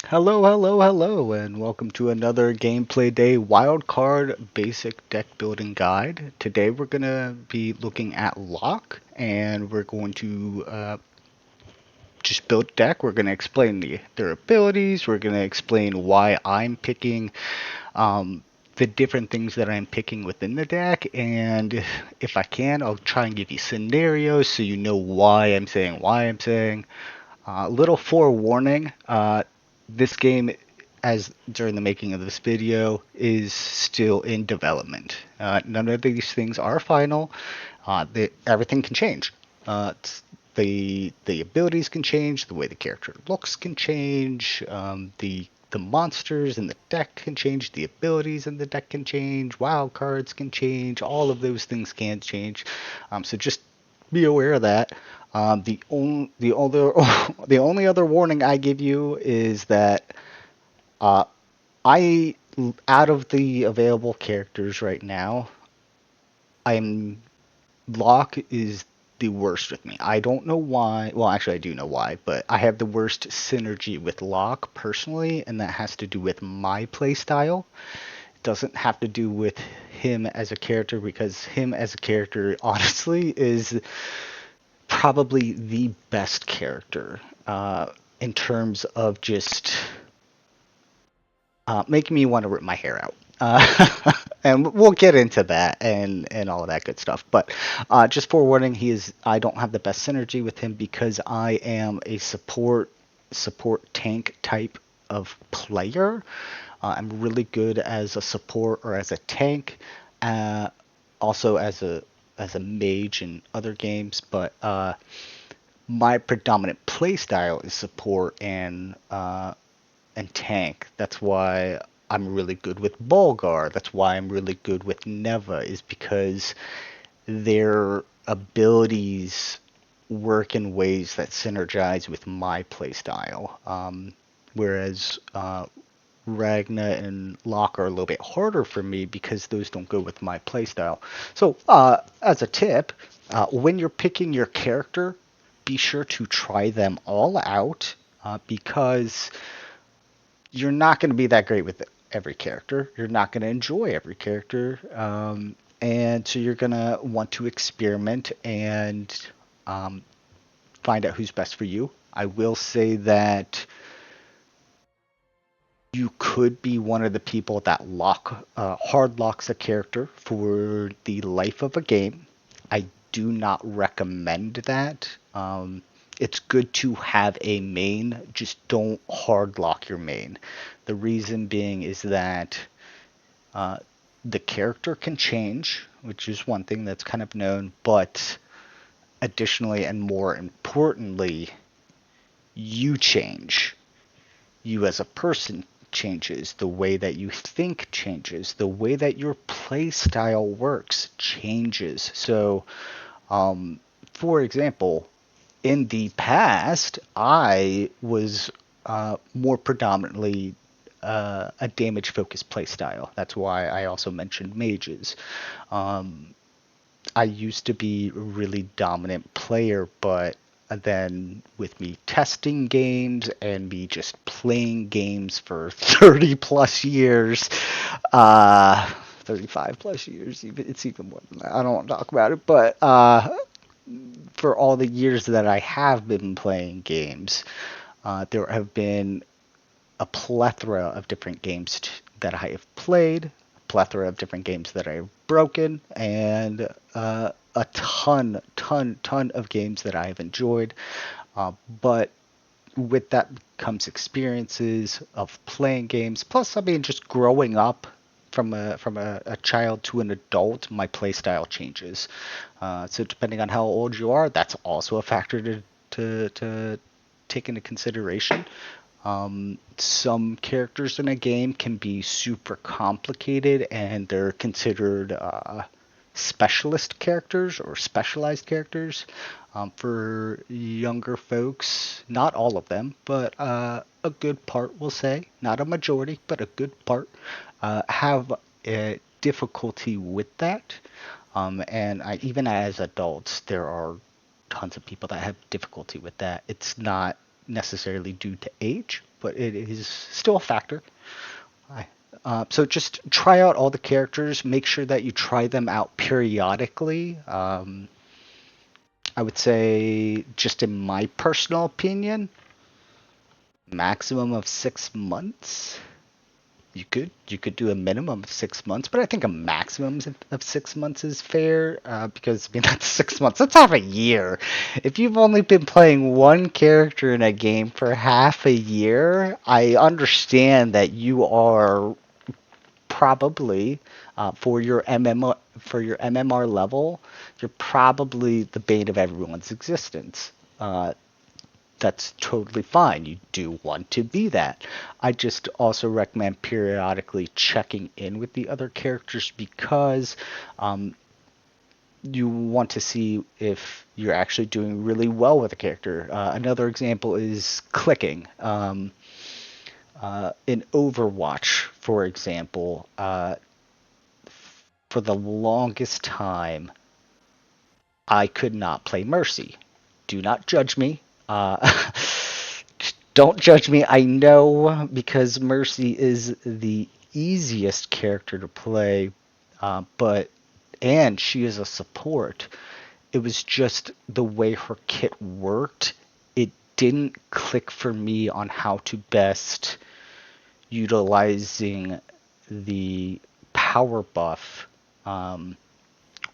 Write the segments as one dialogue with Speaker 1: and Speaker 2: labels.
Speaker 1: Hello, hello, hello, and welcome to another Gameplay Day Wildcard Basic Deck Building Guide. Today we're going to be looking at Locke, and we're going to just build a deck. We're going to explain their abilities, we're going to explain why I'm picking um, the different things that I'm picking within the deck, and if I can, I'll try and give you scenarios so you know why I'm saying. Little forewarning, this game, as during the making of this video, is still in development. None of these things are final. Everything can change. The abilities can change, the way the character looks can change, the monsters in the deck can change, the abilities in the deck can change, wild cards can change, all of those things can change. So just be aware of that. The only other warning I give you is that uh, I out of the available characters right now, I'm Locke is the worst with me. I don't know why. Well, actually, I do know why, but I have the worst synergy with Locke personally, and that has to do with my playstyle. It doesn't have to do with him as a character because him as a character, honestly, is probably the best character in terms of just making me want to rip my hair out. And we'll get into that and all of that good stuff. But just forewarning, I don't have the best synergy with him because I am a support tank type of player. I'm really good as a support or as a tank, uh, also as a mage in other games. But my predominant play style is support and tank. That's why I'm really good with Bulgar. That's why I'm really good with Neva, is because their abilities work in ways that synergize with my playstyle. Whereas Ragna and Locke are a little bit harder for me because those don't go with my playstyle. So, as a tip, when you're picking your character, be sure to try them all out because you're not going to be that great with every character. You're not going to enjoy every character. And so you're going to want to experiment and um, find out who's best for you. I will say that you could be one of the people that hard locks a character for the life of a game. I do not recommend that. It's good to have a main, just don't hard lock your main. The reason being is that uh, the character can change, which is one thing that's kind of known, but additionally and more importantly, you change. You as a person changes, the way that you think changes, the way that your play style works changes. So, for example, in the past, I was more predominantly a damage focused playstyle. That's why I also mentioned mages. I used to be a really dominant player, but then with me testing games and me just playing games for 30 plus years, 35 plus years, it's even more than that. I don't want to talk about it, but for all the years that I have been playing games, there have been a plethora of different games that I have played, a plethora of different games that I've broken, and a ton of games that I have enjoyed. But with that comes experiences of playing games. Plus, I mean, just growing up from a child to an adult, my play style changes. So depending on how old you are, that's also a factor to take into consideration. Some characters in a game can be super complicated and they're considered specialist characters or specialized characters. For younger folks, not all of them, but a good part, we'll say, not a majority, but a good part, have a difficulty with that. Even as adults, there are tons of people that have difficulty with that. It's not necessarily due to age. but it is still a factor. So just try out all the characters. Make sure that you try them out periodically. I would say, just in my personal opinion, maximum of 6 months. You could do a minimum of 6 months, but I think a maximum of 6 months is fair, because I mean that's 6 months. That's half a year. If you've only been playing one character in a game for half a year, I understand that you are probably, for your MMR level, you're probably the bane of everyone's existence. That's totally fine. You do want to be that. I just also recommend periodically checking in with the other characters, because you want to see if you're actually doing really well with a character. Another example is clicking. In Overwatch, for example, for the longest time, I could not play Mercy. Do not judge me. Don't judge me. I know, because Mercy is the easiest character to play, and she is a support. It was just the way her kit worked. It didn't click for me on how to best utilizing the power buff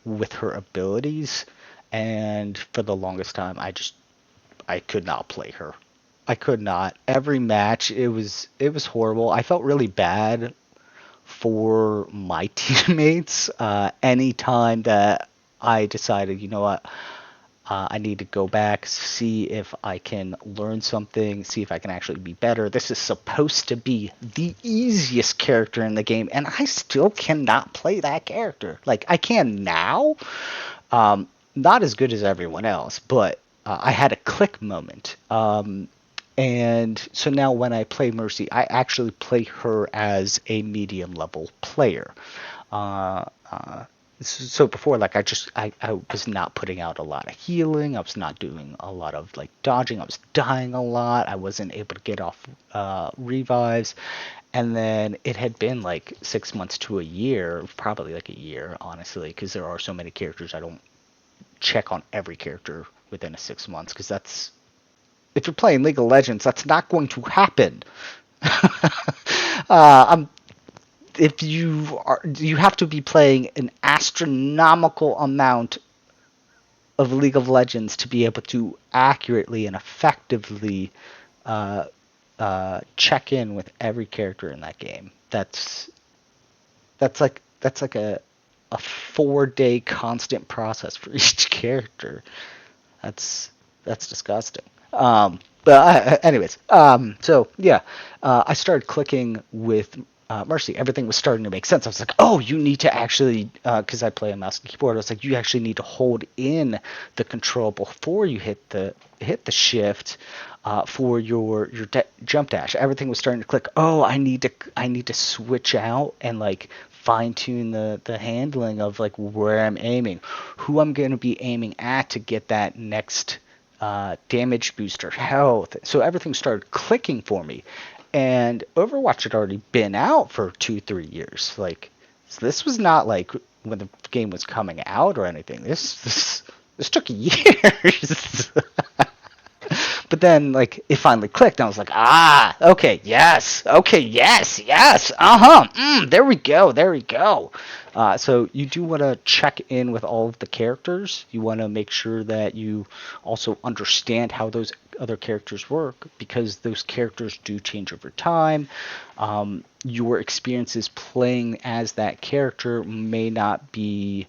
Speaker 1: with her abilities, and for the longest time, I could not play her. I could not. Every match, it was horrible. I felt really bad for my teammates. Anytime that I decided, you know what, I need to go back, see if I can learn something, see if I can actually be better. This is supposed to be the easiest character in the game, and I still cannot play that character. Like, I can now, not as good as everyone else, but I had a click moment. And so now when I play Mercy, I actually play her as a medium level player. Uh, so before, like, I was not putting out a lot of healing. I was not doing a lot of like dodging. I was dying a lot. I wasn't able to get off revives. And then it had been like 6 months to a year, probably like a year, honestly, because there are so many characters. I don't check on every character within a 6 months, because that's, if you're playing League of Legends, that's not going to happen. I'm If you have to be playing an astronomical amount of League of Legends to be able to accurately and effectively uh, check in with every character in that game. That's like a 4-day constant process for each character. That's disgusting. But anyways, so yeah, I started clicking with Mercy. Everything was starting to make sense. I was like, oh, you need to actually, because I play a mouse and keyboard. I was like, you actually need to hold in the control before you hit the shift for your jump dash. Everything was starting to click. Oh, I need to switch out and like fine tune the handling of like where I'm aiming, who I'm going to be aiming at to get that next damage booster, health. So everything started clicking for me. And Overwatch had already been out for 2-3 years. Like, so this was not like when the game was coming out or anything. This took years. But then, like, it finally clicked, and I was like, okay, yes, there we go. So you do want to check in with all of the characters. You want to make sure that you also understand how those other characters work, because those characters do change over time. Your experiences playing as that character may not be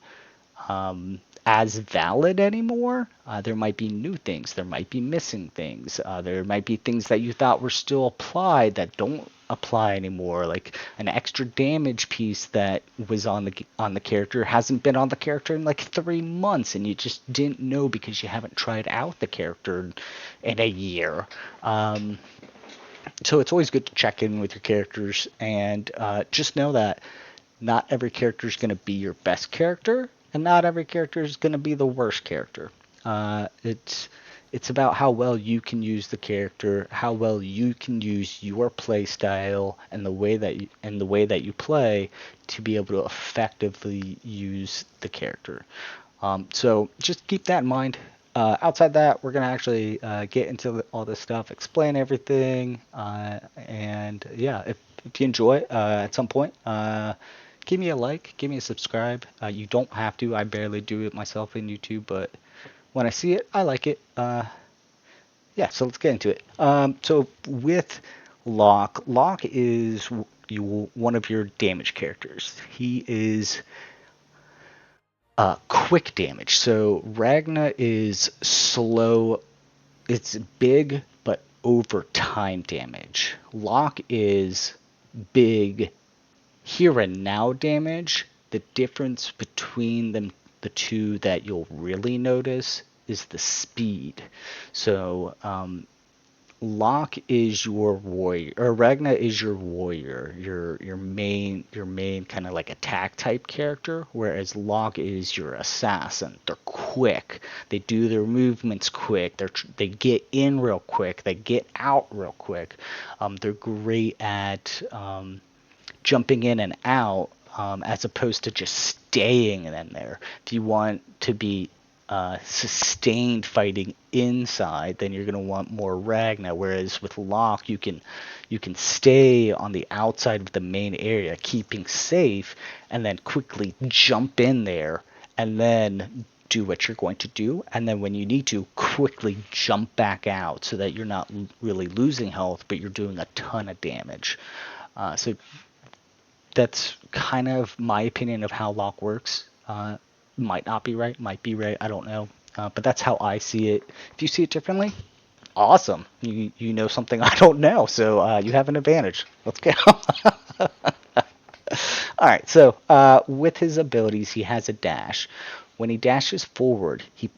Speaker 1: as valid anymore. There might be new things. There might be missing things. There might be things that you thought were still applied that don't apply anymore. Like an extra damage piece that was on the character hasn't been on the character in like 3 months, and you just didn't know because you haven't tried out the character in a year. So it's always good to check in with your characters, and just know that not every character is going to be your best character, and not every character is going to be the worst character. It's about how well you can use the character, how well you can use your play style and the way that you play to be able to effectively use the character. So just keep that in mind. Outside that, we're gonna actually get into all this stuff, explain everything, and yeah, if you enjoy it at some point, give me a like, give me a subscribe. You don't have to. I barely do it myself in YouTube, but when I see it, I like it. Yeah, so let's get into it. So with Locke, Locke is one of your damage characters. He is quick damage. So Ragna is slow. It's big, but over time damage. Locke is big here and now damage. The difference between them, the two that you'll really notice, is the speed. So Locke is your warrior, or Ragna is your warrior, your main kind of like attack type character, whereas Locke is your assassin. They're quick. They do their movements quick. They get in real quick. They get out real quick. They're great at jumping in and out, as opposed to just staying in there. If you want to be sustained fighting inside, then you're going to want more Ragna. Whereas with Locke, you can stay on the outside of the main area, keeping safe, and then quickly jump in there, and then do what you're going to do, and then when you need to, quickly jump back out, so that you're not really losing health, but you're doing a ton of damage. So that's kind of my opinion of how Locke works. Might not be right, might be right, I don't know. But that's how I see it. If you see it differently, awesome. You know something I don't know, so you have an advantage. Let's go. All right, so with his abilities, he has a dash. When he dashes forward, he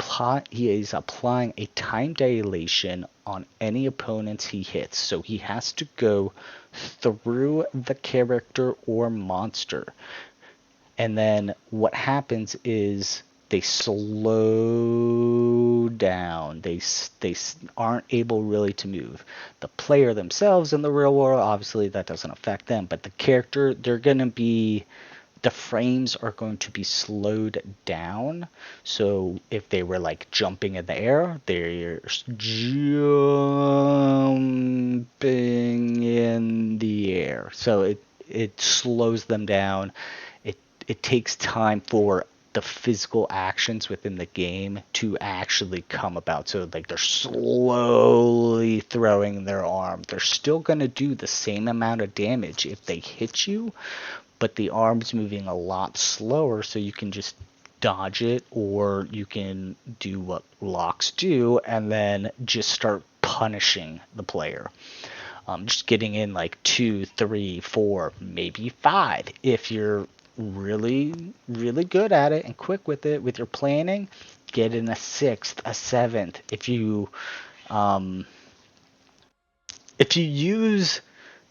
Speaker 1: is applying a time dilation on any opponents he hits. So he has to go through the character or monster. And then what happens is they slow down. They aren't able really to move. The player themselves in the real world, obviously that doesn't affect them, but the character, the frames are going to be slowed down. So if they were like jumping in the air, they're jumping in the air. So it slows them down. It takes time for the physical actions within the game to actually come about. So like they're slowly throwing their arm. They're still going to do the same amount of damage if they hit you, but the arm's moving a lot slower, so you can just dodge it, or you can do what locks do and then just start punishing the player. Just getting in like 2, 3, 4, maybe 5. If you're really, really good at it and quick with it, with your planning, get in a 6th, a 7th. If you use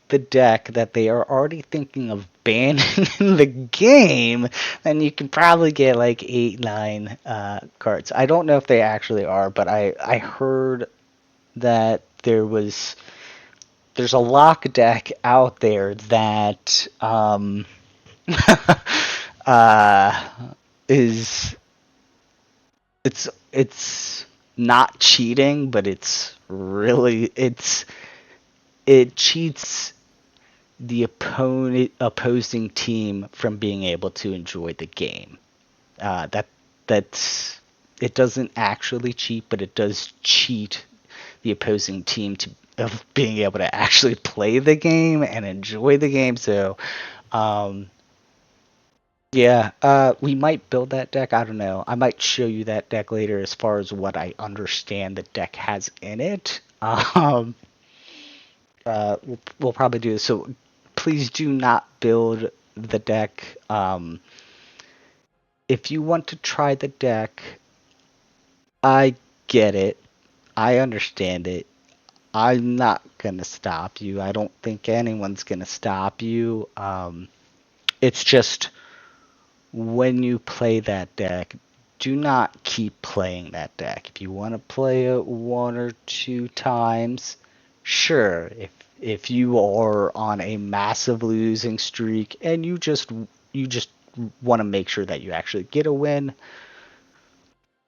Speaker 1: the deck that they are already thinking of banning in the game, then you can probably get like 8, 9 cards. I don't know if they actually are, but I heard that there's a lock deck out there that uh, is it's not cheating, but it cheats the opposing team from being able to enjoy the game. That's it doesn't actually cheat, but it does cheat the opposing team to of being able to actually play the game and enjoy the game. So, um, yeah, we might build that deck. I don't know. I might show you that deck later as far as what I understand the deck has in it. We'll probably do this. So please do not build the deck. If you want to try the deck, I get it. I understand it. I'm not gonna stop you. I don't think anyone's gonna stop you. It's just when you play that deck, do not keep playing that deck. If you want to play it 1 or 2 times, sure. If you are on a massive losing streak and you just want to make sure that you actually get a win,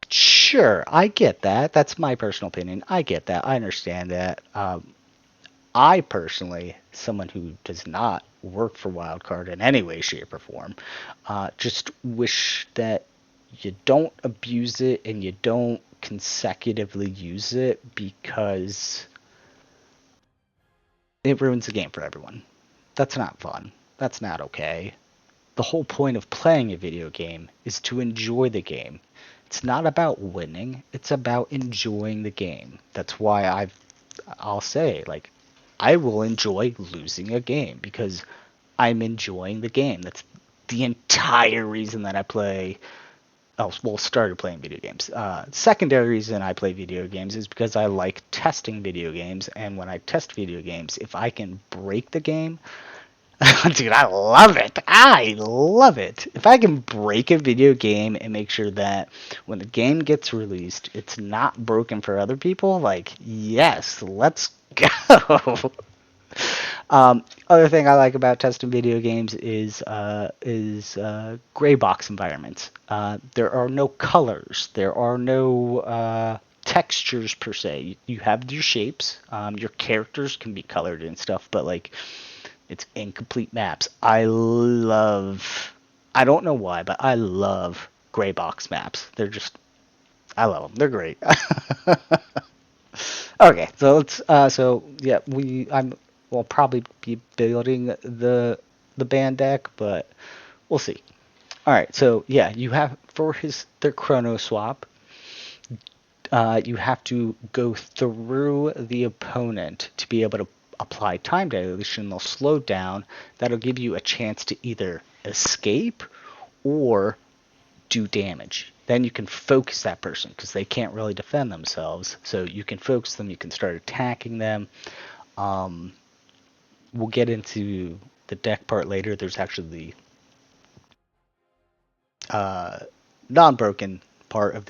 Speaker 1: sure, I get that. That's my personal opinion. I get that. I understand that. I personally, someone who does not work for Wildcard in any way, shape, or form, just wish that you don't abuse it and you don't consecutively use it, because it ruins the game for everyone. That's not fun. That's not okay. The whole point of playing a video game is to enjoy the game. It's not about winning, it's about enjoying the game. That's why I'll say, like, I will enjoy losing a game because I'm enjoying the game. That's the entire reason that I play. Oh, well, started playing video games. Secondary reason I play video games is because I like testing video games, and when I test video games, if I can break the game, dude, I love it. I love it. If I can break a video game and make sure that when the game gets released, it's not broken for other people, like, yes, let's go. Other thing I like about testing video games is gray box environments. There are no colors. There are no textures per se. You have your shapes. Your characters can be colored and stuff, but like, it's incomplete maps. I don't know why, but I love gray box maps. I love them. They're great. Okay, so so yeah, we'll probably be building the band deck, but we'll see. All right, so yeah, you have for their chrono swap, you have to go through the opponent to be able to apply time dilation. They'll slow down. That'll give you a chance to either escape or do damage. Then you can focus that person because they can't really defend themselves. So you can focus them. You can start attacking them. We'll get into the deck part later. There's actually the non-broken part of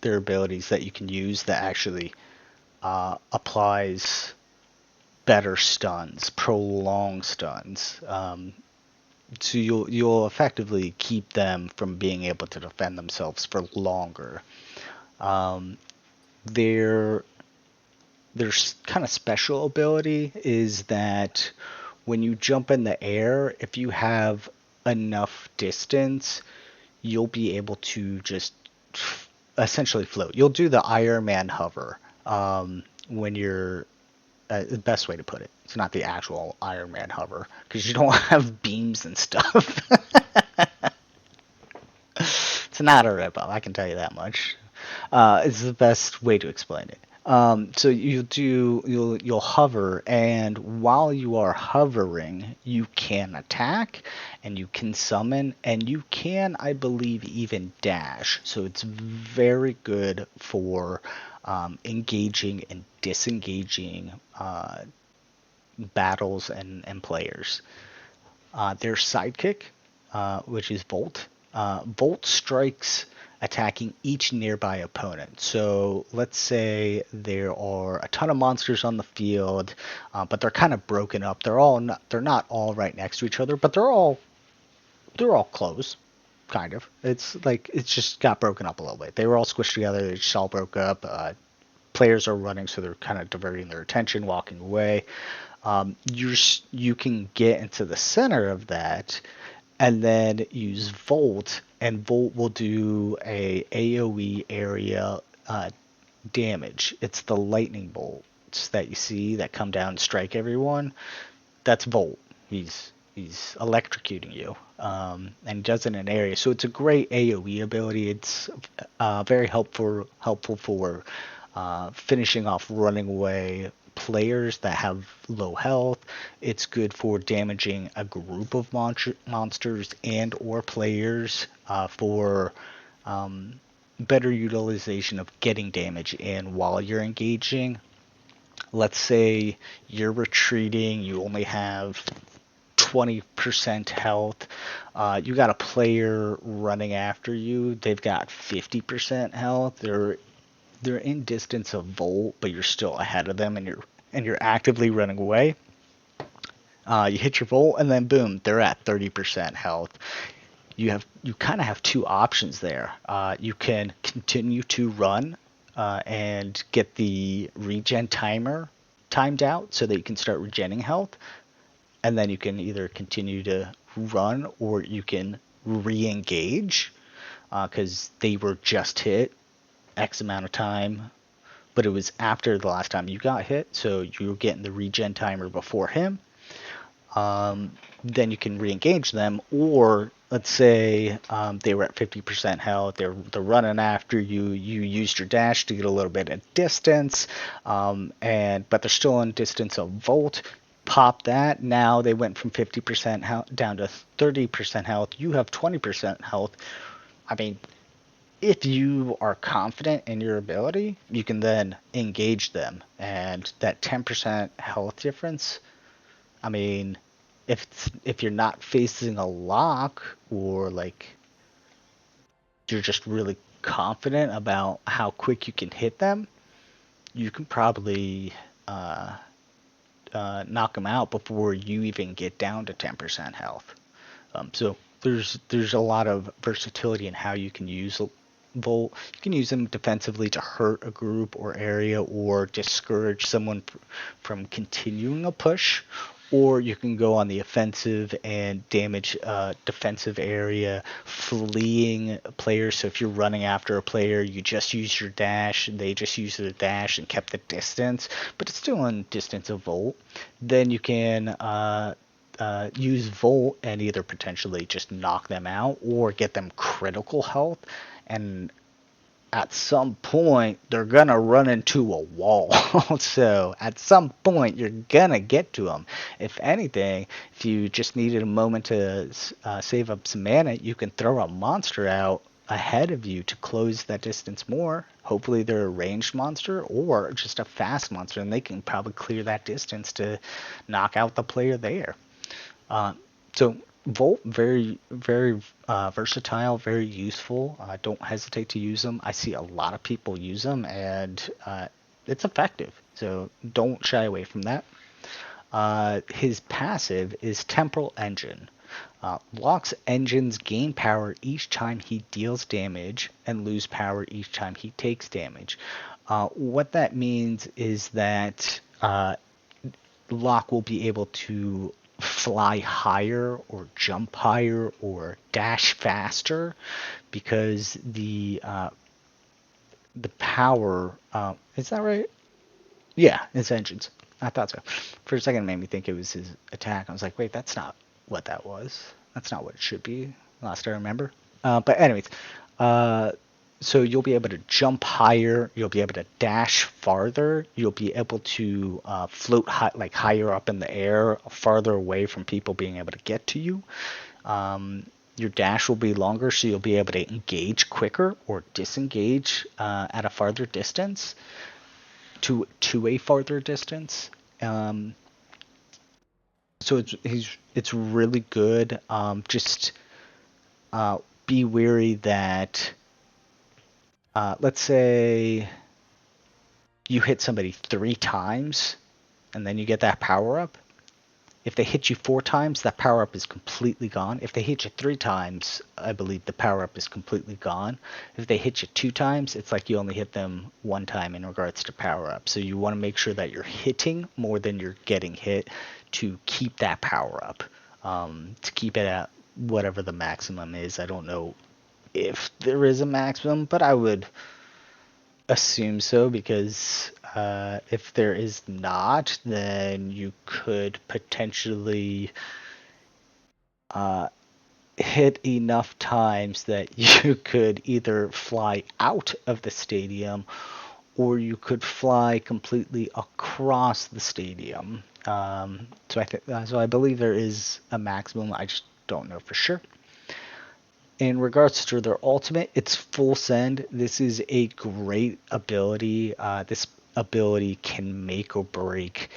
Speaker 1: their abilities that you can use that actually applies better stuns, prolonged stuns. So you'll effectively keep them from being able to defend themselves for longer. Their kind of special ability is that when you jump in the air, if you have enough distance, you'll be able to just essentially float. You'll do the Iron Man hover when you're the best way to put it. It's not the actual Iron Man hover because you don't have beams and stuff. It's not a rip-off, I can tell you that much. It's the best way to explain it. So you'll hover, and while you are hovering, you can attack, and you can summon, and you can, I believe, even dash. So it's very good for engaging and disengaging battles and players. Their sidekick, which is Volt. Volt strikes attacking each nearby opponent. So let's say there are a ton of monsters on the field, but they're kind of broken up. They're not all right next to each other, but they're all close, kind of. It's like it's just got broken up a little bit. They were all squished together. They just all broke up. Players are running, so they're kind of diverting their attention, walking away. You can get into the center of that and then use Volt, and Volt will do a AoE area damage. It's the lightning bolts that you see that come down and strike everyone. That's Volt. He's electrocuting you, and he does it in an area. So it's a great AoE ability. It's very helpful for finishing off running away players that have low health. It's good for damaging a group of monsters and or players for better utilization of getting damage in while you're engaging. Let's say you're retreating, you only have 20% health. You got a player running after you. They've got 50% health. They're in distance of Volt, but you're still ahead of them, and you're actively running away. You hit your Volt, and then boom, they're at 30% health. You kind of have two options there. You can continue to run and get the regen timer timed out so that you can start regenning health, and then you can either continue to run or you can re-engage because they were just hit X amount of time, but it was after the last time you got hit, so you were getting the regen timer before him. Then you can re-engage them, or let's say they were at 50% health, they're running after you, you used your dash to get a little bit of distance, but they're still in distance of Volt. Pop that. Now they went from 50% health down to 30% health. You have 20% health. I mean, if you are confident in your ability, you can then engage them, and that 10% health difference, I mean, if you're not facing a lock, or like you're just really confident about how quick you can hit them, you can probably knock them out before you even get down to 10% health. So there's a lot of versatility in how you can use Volt. You can use them defensively to hurt a group or area, or discourage someone from continuing a push, or you can go on the offensive and damage defensive area, fleeing players. So if you're running after a player, you just use your dash, they just use their dash and kept the distance, but it's still in distance of Volt. Then you can use Volt and either potentially just knock them out or get them critical health, and at some point they're gonna run into a wall. So at some point you're gonna get to them. If anything, if you just needed a moment to save up some mana, you can throw a monster out ahead of you to close that distance more. Hopefully they're a ranged monster or just a fast monster, and they can probably clear that distance to knock out the player there. So Volt, very, very versatile, very useful. Don't hesitate to use them. I see a lot of people use them, and it's effective. So don't shy away from that. His passive is Temporal Engine. Locke's engines gain power each time he deals damage and lose power each time he takes damage. What that means is that Locke will be able to fly higher or jump higher or dash faster, because the power, is that right? Yeah, it's engines. I thought so. For a second it made me think it was his attack. I was like, wait, that's not what that was. That's not what it should be, last I remember. But anyways, so you'll be able to jump higher, you'll be able to dash farther, you'll be able to float higher up in the air, farther away from people being able to get to you. Your dash will be longer, so you'll be able to engage quicker or disengage at a farther distance, to a farther distance. So it's really good. Just be wary that let's say you hit somebody 3 times and then you get that power up. If they hit you 4 times, that power up is completely gone. If they hit you 3 times, I believe the power up is completely gone. If they hit you 2 times, it's like you only hit them 1 time in regards to power up. So you want to make sure that you're hitting more than you're getting hit to keep that power up, to keep it at whatever the maximum is. I don't know if there is a maximum, but I would assume so, because if there is not, then you could potentially hit enough times that you could either fly out of the stadium or you could fly completely across the stadium. So I believe there is a maximum. I just don't know for sure. In regards to their ultimate, it's full send. This is a great ability. This ability can make or break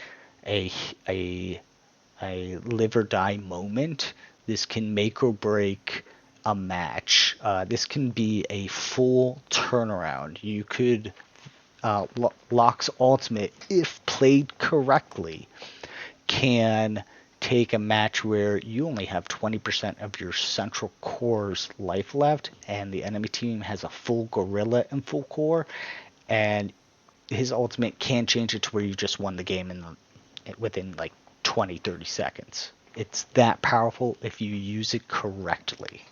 Speaker 1: a a live or die moment. This can make or break a match. This can be a full turnaround. You could Locke's ultimate, if played correctly, can take a match where you only have 20% of your central core's life left, and the enemy team has a full gorilla and full core, and his ultimate can change it to where you just won the game within like 20-30 seconds. It's that powerful if you use it correctly.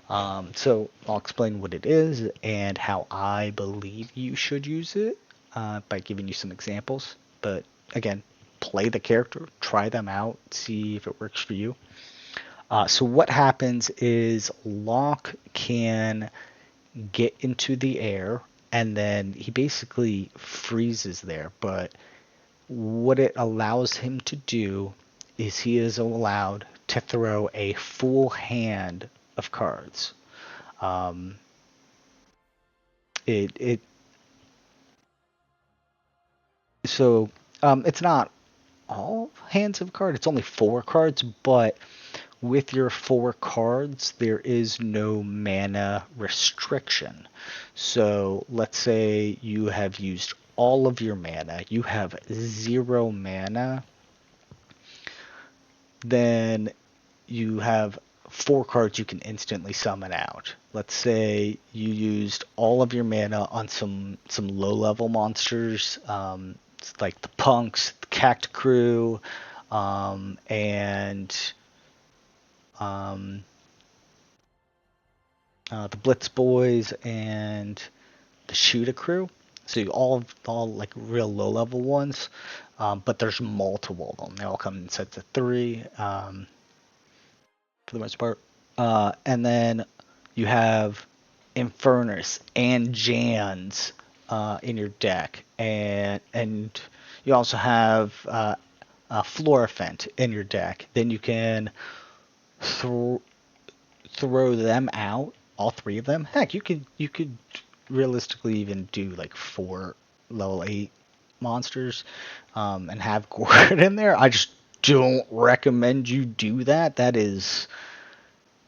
Speaker 1: So I'll explain what it is and how I believe you should use it by giving you some examples. But again, play the character, try them out, see if it works for you. So what happens is Locke can get into the air, and then he basically freezes there. But what it allows him to do is he is allowed to throw a full hand of cards. It so it's not all hands of cards. It's only 4 cards, but with your 4 cards, there is no mana restriction. So let's say you have used all of your mana, you have 0 mana, then you have 4 cards you can instantly summon out. Let's say you used all of your mana on some low level monsters, like the punks, the Cact crew, and the Blitz boys and the Shooter crew. So you all like real low level ones, but there's multiple of them. They all come in sets of 3. For the most part. And then you have Infernus and Jans in your deck, and you also have Florifent in your deck. Then you can throw them out, all 3 of them. Heck, you could realistically even do like 4 level 8 monsters and have Gord in there. I just don't recommend you do that. That is,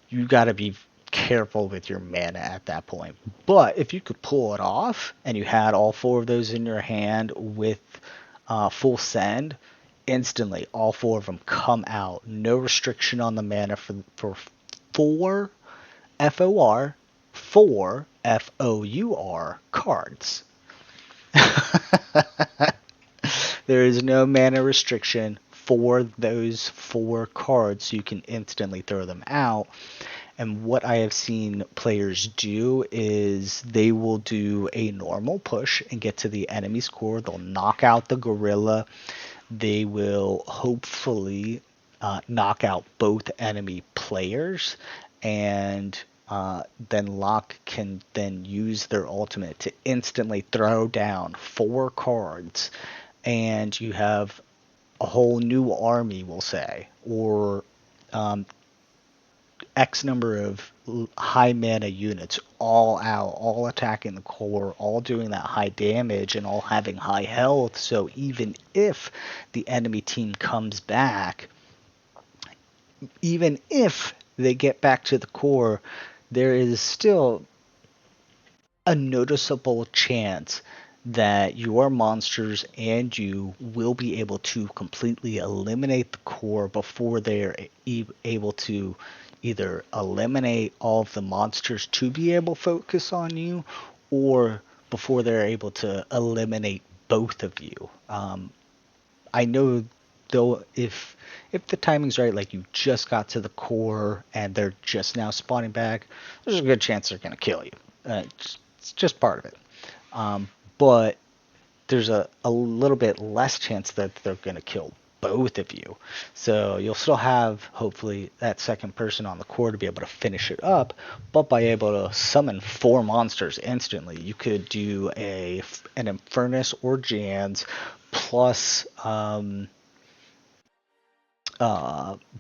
Speaker 1: you got to be careful with your mana at that point. But if you could pull it off and you had all 4 of those in your hand with full send, instantly all 4 of them come out. No restriction on the mana for 4 FOR, 4 FOUR cards. There is no mana restriction for those 4 cards, so you can instantly throw them out. And what I have seen players do is they will do a normal push and get to the enemy's core. They'll knock out the gorilla. They will hopefully knock out both enemy players, and then Locke can then use their ultimate to instantly throw down 4 cards, and you have a whole new army, we'll say, or X number of high mana units all out, all attacking the core, all doing that high damage, and all having high health. So even if the enemy team comes back, even if they get back to the core, there is still a noticeable chance that your monsters and you will be able to completely eliminate the core before they're able to either eliminate all of the monsters to be able to focus on you, or before they're able to eliminate both of you. I know, though, if the timing's right, like you just got to the core and they're just now spawning back, there's a good chance they're going to kill you. It's just part of it. But there's a little bit less chance that they're going to kill both of you. So you'll still have, hopefully, that second person on the core to be able to finish it up, but by able to summon 4 monsters instantly, you could do an Infernus or Jans plus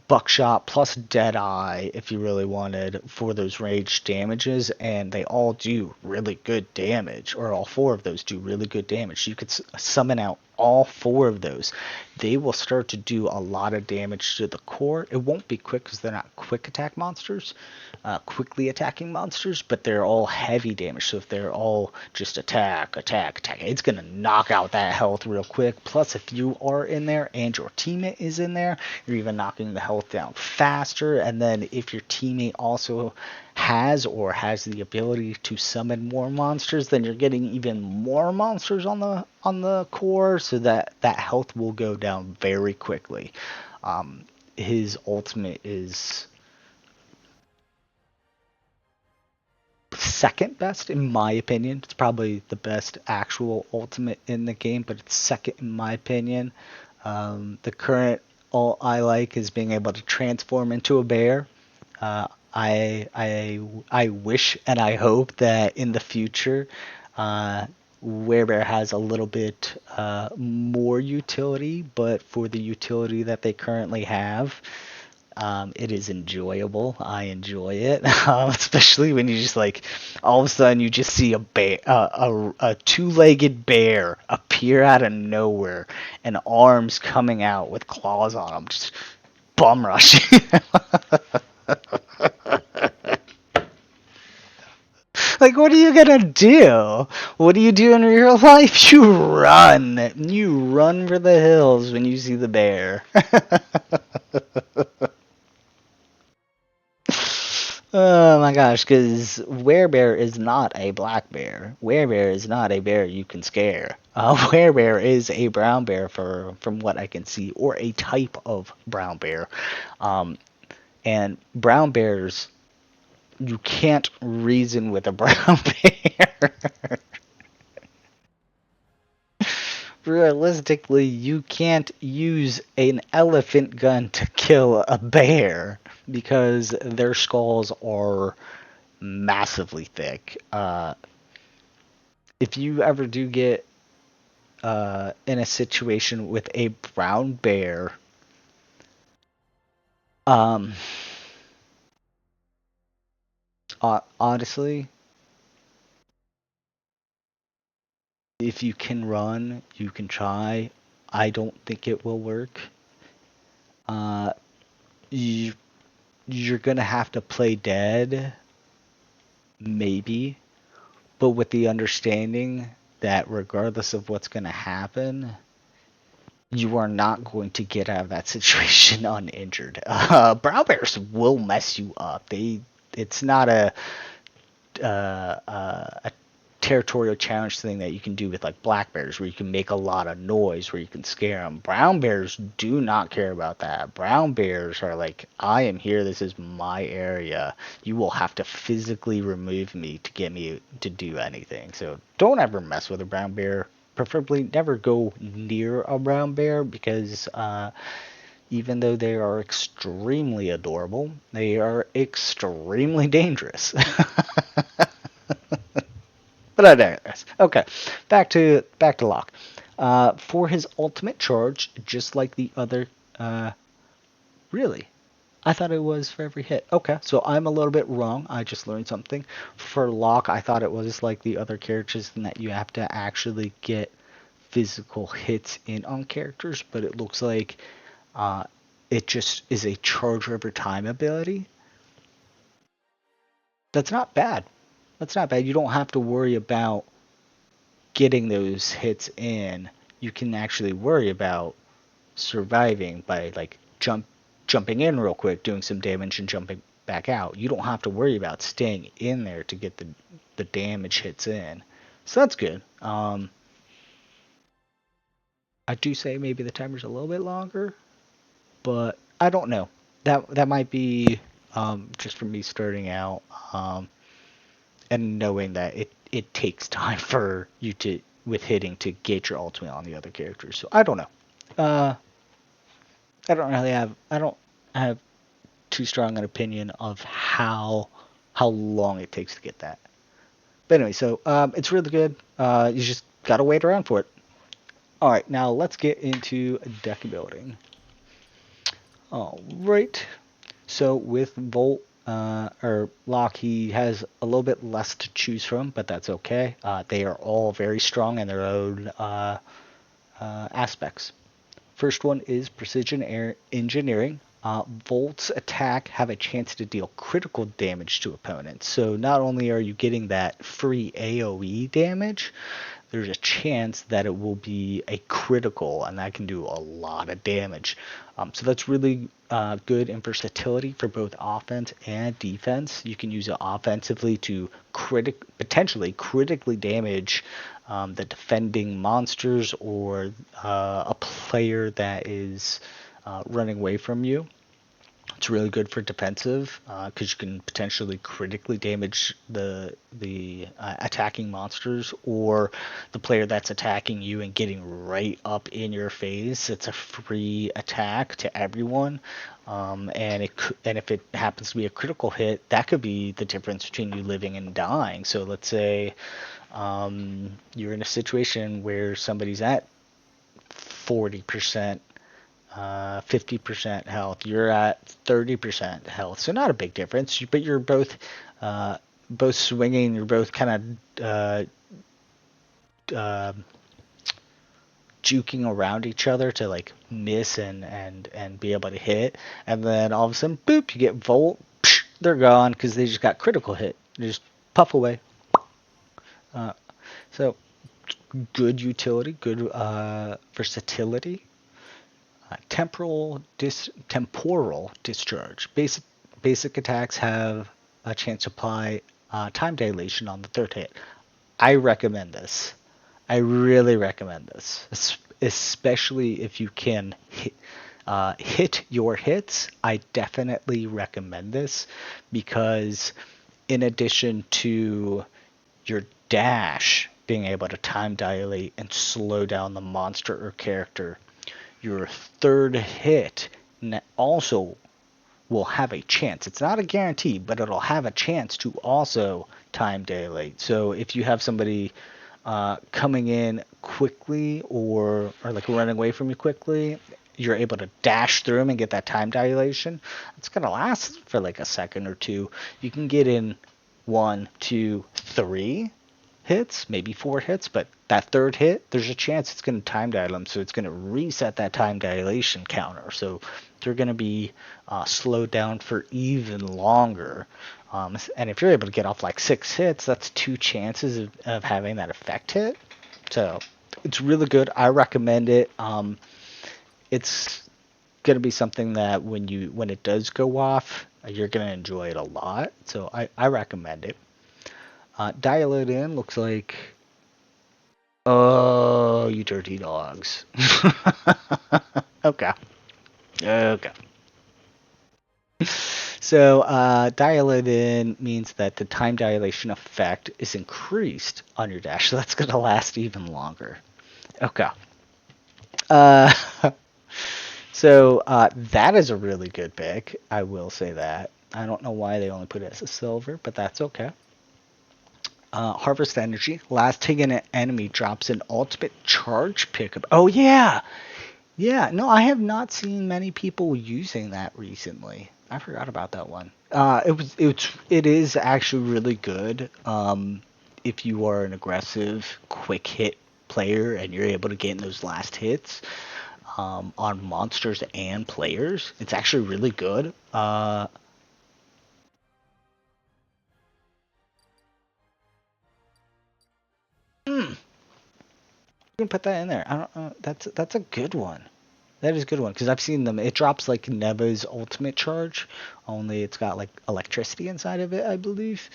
Speaker 1: Buckshot plus Deadeye if you really wanted for those rage damages, and they all do really good damage, or all 4 of those do really good damage. You could summon out all 4 of those, they will start to do a lot of damage to the core. It won't be quick because they're not quick attack monsters, quickly attacking monsters, but they're all heavy damage. So if they're all just attack, attack, attack, it's going to knock out that health real quick. Plus, if you are in there and your teammate is in there, you're even knocking the health down faster. And then if your teammate also has the ability to summon more monsters, then you're getting even more monsters on the core, so that health will go down very quickly. His ultimate is second best in my opinion. It's probably the best actual ultimate in the game, but it's second in my opinion. The current ult I like is being able to transform into a bear. I wish and I hope that in the future, Werebear has a little bit more utility, but for the utility that they currently have, it is enjoyable. I enjoy it, especially when you just like all of a sudden you just see a bear, a two-legged bear appear out of nowhere, and arms coming out with claws on them, just bum rushing. Like, what are you gonna do? What do you do in real life? You run. You run for the hills when you see the bear. Oh my gosh, because Werebear is not a black bear. Werebear is not a bear you can scare. Werebear is a brown bear, from what I can see, or a type of brown bear. And brown bears, you can't reason with a brown bear. Realistically, you can't use an elephant gun to kill a bear because their skulls are massively thick. If you ever do get in a situation with a brown bear, um, honestly, if you can run, you can try. I don't think it will work. Uh, you, you're gonna have to play dead, maybe, but with the understanding that regardless of what's gonna happen, you are not going to get out of that situation uninjured. Brown bears will mess you up. It's not a territorial challenge thing that you can do with like black bears, where you can make a lot of noise, where you can scare them. Brown bears do not care about that. Brown bears are like, I am here. This is my area. You will have to physically remove me to get me to do anything. So don't ever mess with a brown bear. Preferably never go near a brown bear, because even though they are extremely adorable, they are extremely dangerous. But I digress. Okay, back to Locke. For his ultimate charge, just like the other, really, I thought it was for every hit. Okay, so I'm a little bit wrong. I just learned something. For Locke, I thought it was like the other characters, and that you have to actually get physical hits in on characters, but it looks like it just is a charge over time ability. That's not bad. That's not bad. You don't have to worry about getting those hits in. You can actually worry about surviving by like jumping in real quick, doing some damage and jumping back out. You don't have to worry about staying in there to get the damage hits in. So that's good. I do say maybe the timer's a little bit longer, but I don't know. That might be just from me starting out, and knowing that it takes time for you to with hitting to gauge your ultimate on the other characters. So I don't know. Uh, I don't have too strong an opinion of how long it takes to get that. But anyway, so it's really good. You just gotta wait around for it. All right, now let's get into deck building. All right. So with Volt or Locke, he has a little bit less to choose from, but that's okay. They are all very strong in their own aspects. First one is precision engineering. Volt's attack have a chance to deal critical damage to opponents. So not only are you getting that free AoE damage, there's a chance that it will be a critical, and that can do a lot of damage. So that's really good in versatility for both offense and defense. You can use it offensively to potentially critically damage the defending monsters or a player that is running away from you. It's really good for defensive because you can potentially critically damage the attacking monsters or the player that's attacking you and getting right up in your face. It's a free attack to everyone, and if it happens to be a critical hit, that could be the difference between you living and dying. So let's say you're in a situation where somebody's at 40%, 50% health. You're at 30% health, so not a big difference. But you're both swinging. You're both kind of juking around each other to like miss and be able to hit. And then all of a sudden, boop! You get Volt. Psh, they're gone because they just got critical hit. They just puff away. So good utility, good versatility. Temporal discharge. Basic attacks have a chance to apply time dilation on the third hit. I recommend this. I really recommend this, especially if you can hit your hits. I definitely recommend this because in addition to your dash being able to time dilate and slow down the monster or character, your third hit also will have a chance. It's not a guarantee, but it'll have a chance to also time dilate. So if you have somebody coming in quickly or like running away from you quickly, you're able to dash through them and get that time dilation. It's going to last for like a second or two. You can get in 1, 2, 3 hits, maybe 4 hits, but that third hit, there's a chance it's going to time dilate them, so it's going to reset that time dilation counter. So they're going to be slowed down for even longer. And if you're able to get off like 6 hits, that's 2 chances of having that effect hit. So it's really good. I recommend it. It's going to be something that when it does go off, you're going to enjoy it a lot. So I recommend it. Dial it in looks like, oh, you dirty dogs. Okay. Okay. So dial it in means that the time dilation effect is increased on your dash, so that's going to last even longer. Okay. Uh, so that is a really good pick. I will say that. I don't know why they only put it as a silver, but that's okay. Harvest Energy. Last hit an enemy drops an ultimate charge pickup. Oh, yeah. Yeah. No, I have not seen many people using that recently. I forgot about that one. It is actually really good. If you are an aggressive, quick hit player and you're able to get in those last hits on monsters and players, it's actually really good. You can put that in there. I don't know. That's a good one. That is a good one because I've seen them. It drops like Neva's ultimate charge, only it's got like electricity inside of it, I believe,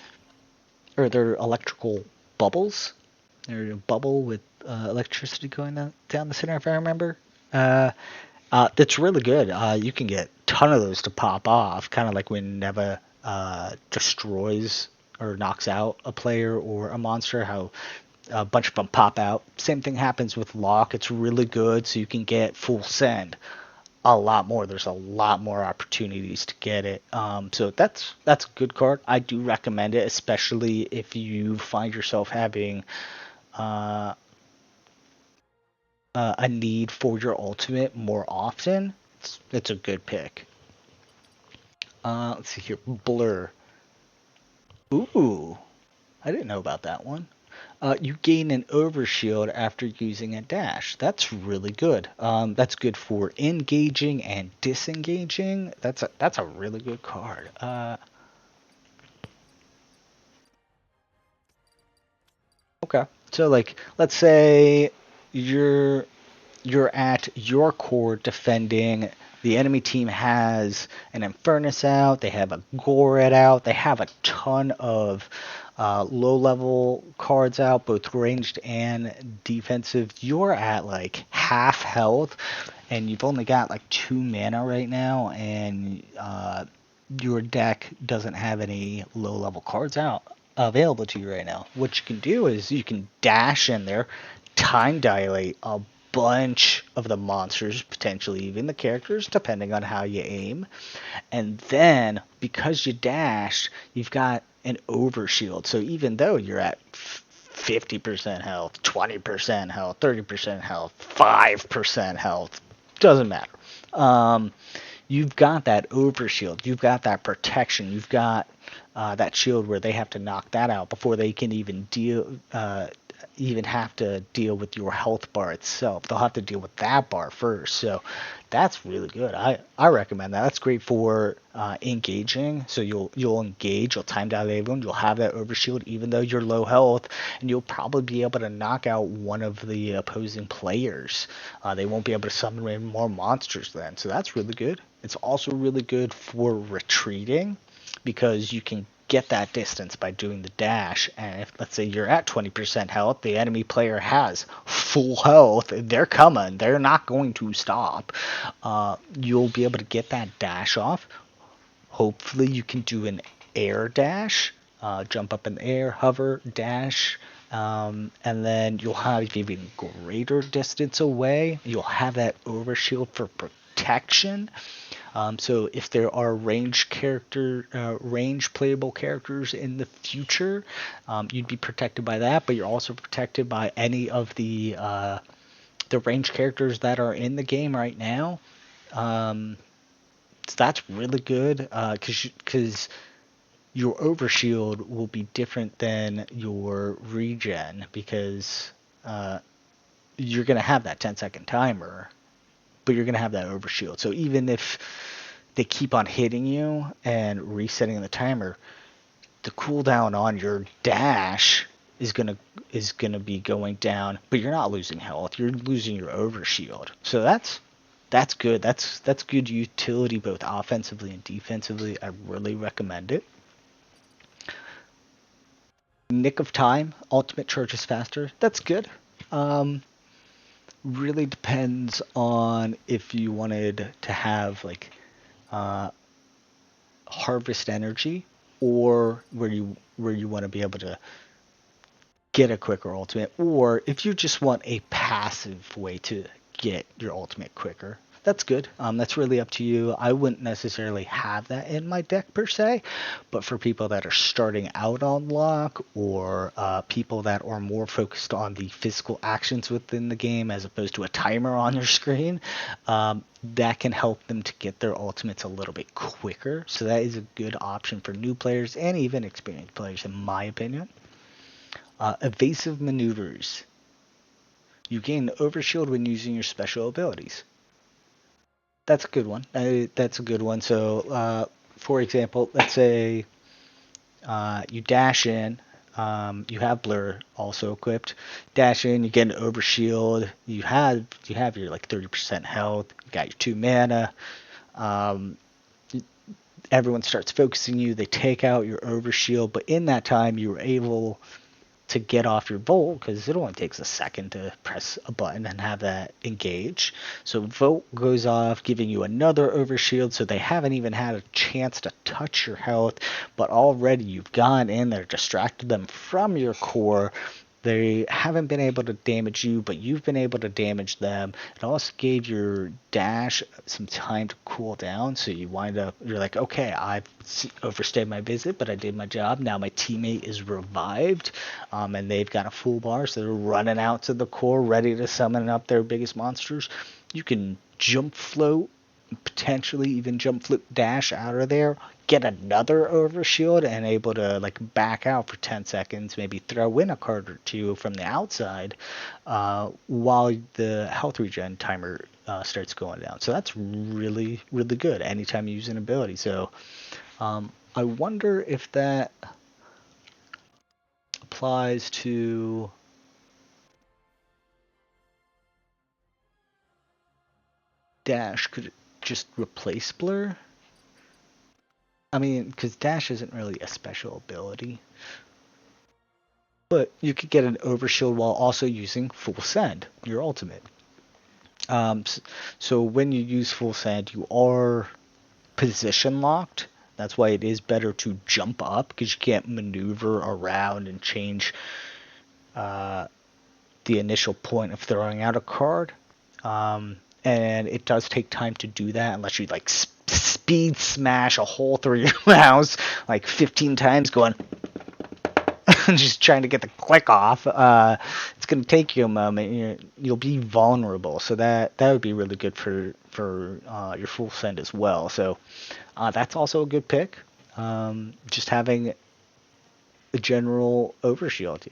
Speaker 1: or they're electrical bubbles. They're a bubble with electricity going down the center, if I remember. That's really good. You can get a ton of those to pop off, kind of like when Neva destroys or knocks out a player or a monster, how a bunch of them pop out. Same thing happens with Locke. It's really good, so you can get full send a lot more. There's a lot more opportunities to get it. So that's a good card. I do recommend it, especially if you find yourself having uh, a need for your ultimate more often. It's a good pick. Let's see here. Blur. Ooh, I didn't know about that one. You gain an overshield after using a dash. That's really good. That's good for engaging and disengaging. That's a really good card. Okay. So like, let's say you're you're at your core defending. The enemy team has an Infernus out. They have a Goret out. They have a ton of low-level cards out, both ranged and defensive. You're at like half health, and you've only got like 2 mana right now, and your deck doesn't have any low-level cards out available to you right now. What you can do is you can dash in there, time dilate a bunch of the monsters, potentially even the characters, depending on how you aim. And then, because you dashed, you've got an overshield. So even though you're at 50% health, 20% health, 30% health, 5% health, doesn't matter. You've got that overshield. You've got that protection. You've got that shield where they have to knock that out before they can even have to deal with your health bar itself. They'll have to deal with that bar first. So that's really good. I recommend that. That's great for engaging. So you'll engage, you'll time dilate everyone, you'll have that overshield even though you're low health, and you'll probably be able to knock out one of the opposing players. They won't be able to summon in more monsters then. So that's really good. It's also really good for retreating because you can get that distance by doing the dash. And if, let's say, you're at 20% health, the enemy player has full health, they're coming, they're not going to stop. You'll be able to get that dash off. Hopefully you can do an air dash, jump up in the air, hover, dash, and then you'll have even greater distance away. You'll have that overshield for protection. So if there are range playable characters in the future, you'd be protected by that, but you're also protected by any of the range characters that are in the game right now. So that's really good because your overshield will be different than your regen because you're going to have that 10-second timer, but you're going to have that overshield. So even if they keep on hitting you and resetting the timer, the cooldown on your dash is gonna be going down, but you're not losing health. You're losing your overshield. So that's good. That's good utility both offensively and defensively. I really recommend it. Nick of Time, ultimate charges faster. That's good. Really depends on if you wanted to have like harvest energy or where you want to be able to get a quicker ultimate, or if you just want a passive way to get your ultimate quicker. That's good. That's really up to you. I wouldn't necessarily have that in my deck per se, but for people that are starting out on Lock or people that are more focused on the physical actions within the game as opposed to a timer on your screen, that can help them to get their ultimates a little bit quicker. So that is a good option for new players and even experienced players, in my opinion. Evasive maneuvers. You gain overshield when using your special abilities. That's a good one. That's a good one. So, for example, let's say you dash in. You have blur also equipped. Dash in, you get an overshield. You have your like 30% health. You got your 2 mana. Everyone starts focusing you. They take out your overshield, but in that time you were able to get off your Volt because it only takes a second to press a button and have that engage. So Volt goes off, giving you another overshield, so they haven't even had a chance to touch your health, but already you've gone in there, distracted them from your core. They haven't been able to damage you, but you've been able to damage them. It also gave your dash some time to cool down, so you're like, okay, I've overstayed my visit, but I did my job. Now my teammate is revived, and they've got a full bar, so they're running out to the core, ready to summon up their biggest monsters. You can jump float, potentially even jump, flip, dash out of there, get another overshield, and able to like back out for 10 seconds, maybe throw in a card or two from the outside while the health regen timer starts going down. So that's really, really good anytime you use an ability. So I wonder if that applies to dash. Could it just replace blur? I mean, because dash isn't really a special ability. But you could get an overshield while also using full send, your ultimate. So when you use full send, you are position locked. That's why it is better to jump up, because you can't maneuver around and change the initial point of throwing out a card. And it does take time to do that unless you like speed smash a hole through your mouse like 15 times going just trying to get the click off. It's going to take you a moment. You'll be vulnerable, so that would be really good for your full send as well. So that's also a good pick. Just having a general overshield.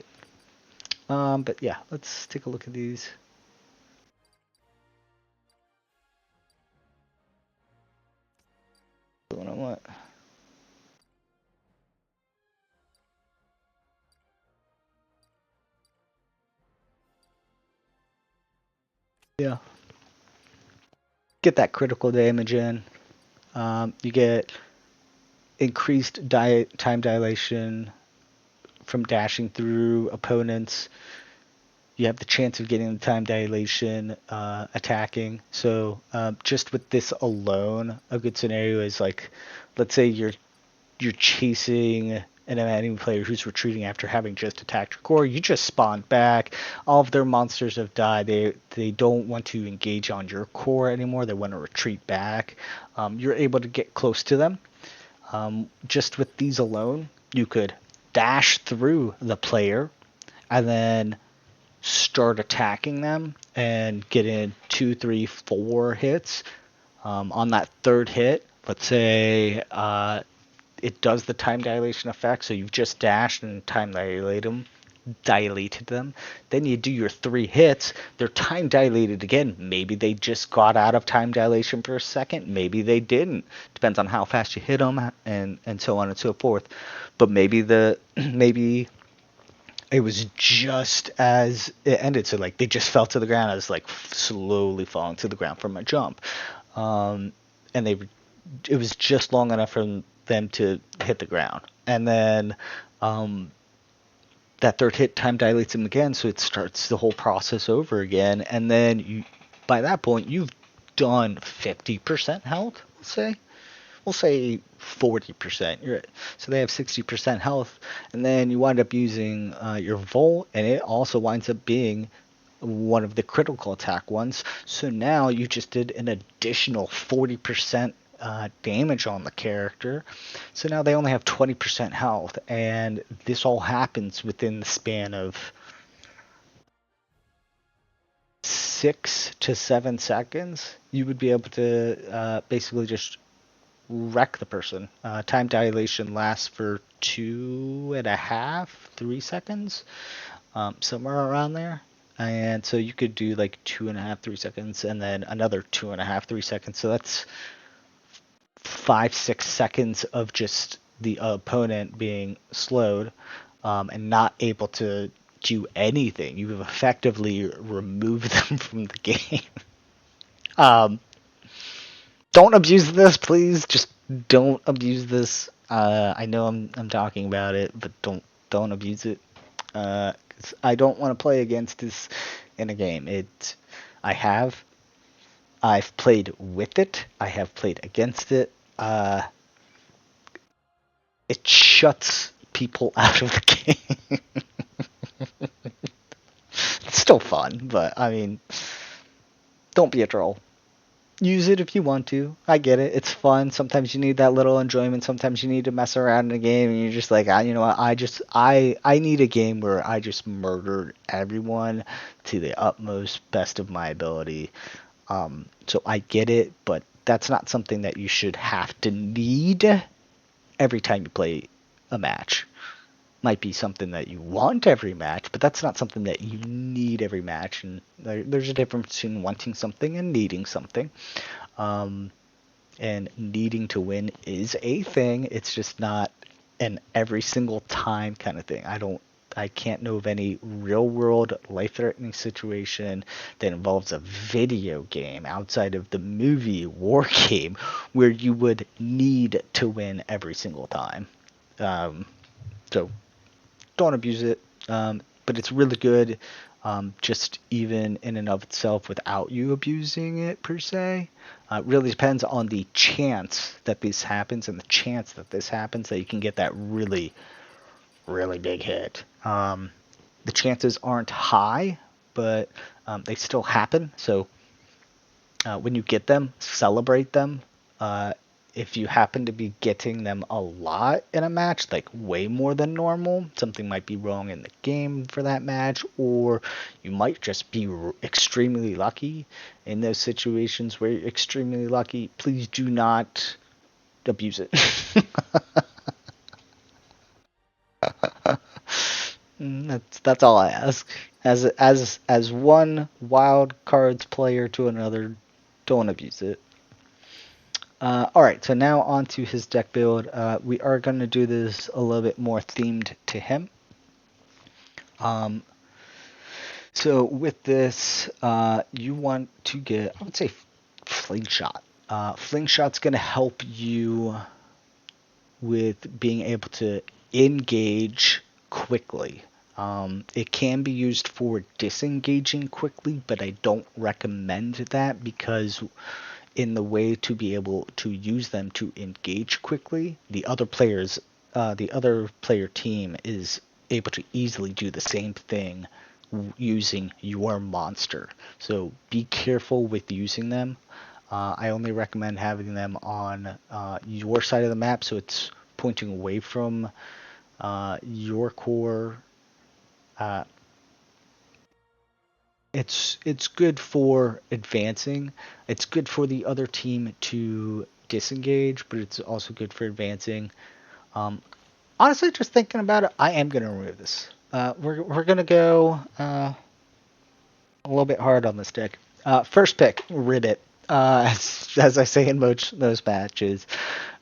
Speaker 1: But yeah, let's take a look at these. What I want. Yeah. Get that critical damage in. You get increased time dilation from dashing through opponents. You have the chance of getting the time dilation attacking. So just with this alone, a good scenario is like, let's say you're chasing an enemy player who's retreating after having just attacked your core. You just spawned back. All of their monsters have died. They don't want to engage on your core anymore. They want to retreat back. You're able to get close to them. Just with these alone, you could dash through the player and then start attacking them and get in 2, 3, 4 hits. On that third hit, let's say it does the time dilation effect, so you've just dashed and time dilated them. Then you do your 3 hits, they're time dilated again. Maybe they just got out of time dilation for a second, maybe they didn't. Depends on how fast you hit them and so on and so forth. But maybe maybe it was just as it ended, so like they just fell to the ground as like slowly falling to the ground from a jump, and it was just long enough for them to hit the ground, and then that third hit time dilates them again, so it starts the whole process over again, and then by that point you've done 50% health, we'll say 40%. So they have 60% health, and then you wind up using your Volt, and it also winds up being one of the critical attack ones. So now you just did an additional 40% damage on the character. So now they only have 20% health, and this all happens within the span of 6 to 7 seconds. You would be able to basically just wreck the person. Time dilation lasts for 2.5, 3 seconds, somewhere around there. And so you could do like 2.5, 3 seconds, and then another 2.5, 3 seconds. So that's 5, 6 seconds of just the opponent being slowed and not able to do anything. You've effectively removed them from the game. Don't abuse this, please. Just don't abuse this. I know I'm talking about it, but don't abuse it. 'Cause I don't want to play against this in a game. I've played with it. I have played against it. It shuts people out of the game. It's still fun, but I mean, don't be a troll. Use it if you want to. I get it. It's fun. Sometimes you need that little enjoyment. Sometimes you need to mess around in a game, and you're just like, you know what? I need a game where I just murdered everyone to the utmost best of my ability. So I get it, but that's not something that you should have to need every time you play a match. Might be something that you want every match, but that's not something that you need every match. And there's a difference between wanting something and needing something. Um, and needing to win is a thing. It's just not an every single time kind of thing. I can't know of any real world life threatening situation that involves a video game outside of the movie war game where you would need to win every single time. So don't abuse it, but it's really good, just even in and of itself without you abusing it per se. It really depends on the chance that this happens and the chance that this happens that you can get that really, really big hit. The chances aren't high, but they still happen. So when you get them, celebrate them. If you happen to be getting them a lot in a match, like way more than normal, something might be wrong in the game for that match, or you might just be extremely lucky. In those situations where you're extremely lucky, please do not abuse it. That's all I ask. As one wild cards player to another, don't abuse it. All right, so now on to his deck build. We are going to do this a little bit more themed to him. So with this, you want to get, I would say, Fling Shot. Fling Shot's going to help you with being able to engage quickly. It can be used for disengaging quickly, but I don't recommend that because in the way to be able to use them to engage quickly, the other player team is able to easily do the same thing using your monster. So be careful with using them. I only recommend having them on your side of the map, so it's pointing away from your core. Uh, it's good for advancing. It's good for the other team to disengage, but it's also good for advancing. Honestly, just thinking about it, I am gonna remove this. We're gonna go a little bit hard on this deck. First pick, Ribbit. As I say in most matches,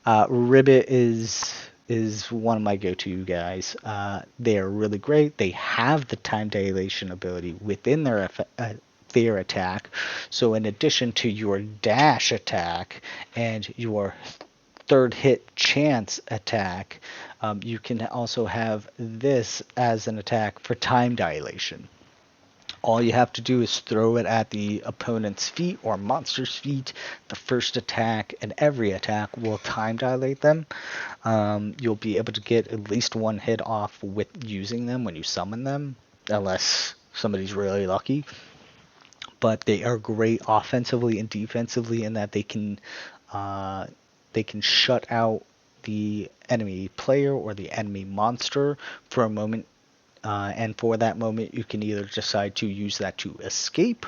Speaker 1: Ribbit is one of my go-to guys. They are really great. They have the time dilation ability within their attack. So in addition to your dash attack and your third hit chance attack, you can also have this as an attack for time dilation. All you have to do is throw it at the opponent's feet or monster's feet. The first attack and every attack will time dilate them. You'll be able to get at least one hit off with using them when you summon them, unless somebody's really lucky. But they are great offensively and defensively in that they can shut out the enemy player or the enemy monster for a moment, and for that moment, you can either decide to use that to escape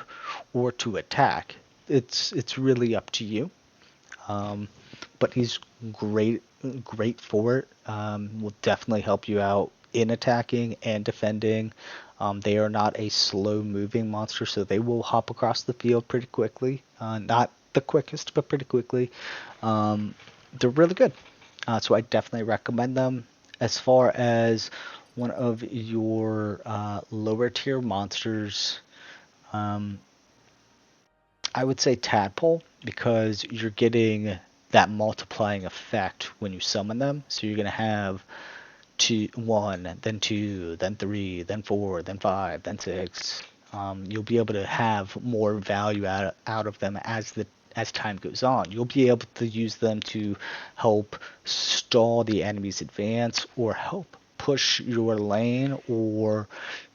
Speaker 1: or to attack. It's really up to you. But he's great for it. Will definitely help you out in attacking and defending. They are not a slow-moving monster, so they will hop across the field pretty quickly. Not the quickest, but pretty quickly. They're really good. So I definitely recommend them. As far as one of your lower tier monsters, I would say Tadpole, because you're getting that multiplying effect when you summon them. So you're going to have one, then two, then three, then four, then five, then six. You'll be able to have more value out of them as time goes on. You'll be able to use them to help stall the enemy's advance or help push your lane or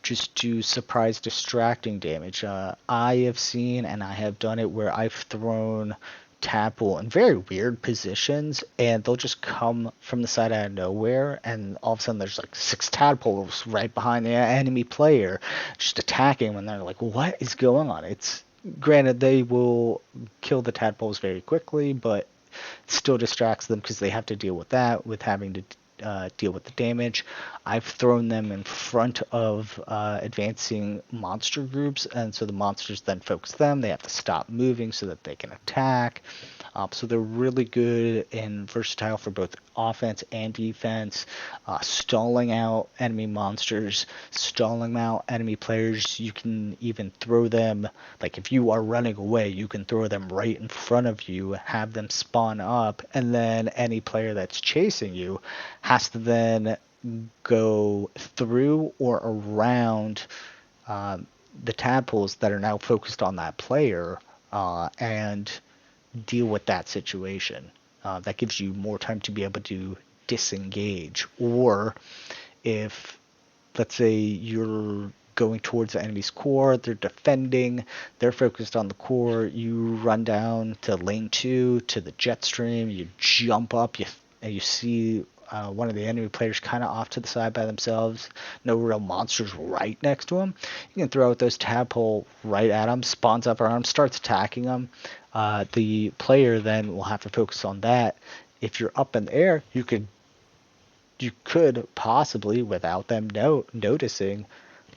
Speaker 1: just do surprise distracting damage. I have seen and I have done it where I've thrown Tadpole in very weird positions and they'll just come from the side out of nowhere and all of a sudden there's like 6 tadpoles right behind the enemy player just attacking when they're like, what is going on? Granted, they will kill the tadpoles very quickly, but still distracts them because they have to deal with that, with having to deal with the damage. I've thrown them in front of advancing monster groups, and so the monsters then focus them. They have to stop moving so that they can attack. So they're really good and versatile for both offense and defense, stalling out enemy monsters, stalling out enemy players. You can even throw them, like if you are running away, you can throw them right in front of you, have them spawn up, and then any player that's chasing you has to then go through or around the tadpoles that are now focused on that player and deal with that situation. That gives you more time to be able to disengage. Or if, let's say, you're going towards the enemy's core, they're defending, they're focused on the core, you run down to lane 2 to the jet stream, you jump up, and you see one of the enemy players kind of off to the side by themselves, no real monsters right next to them. You can throw out those tadpole right at them, spawns up around them, starts attacking them. The player then will have to focus on that. If you're up in the air, you could possibly, without them noticing,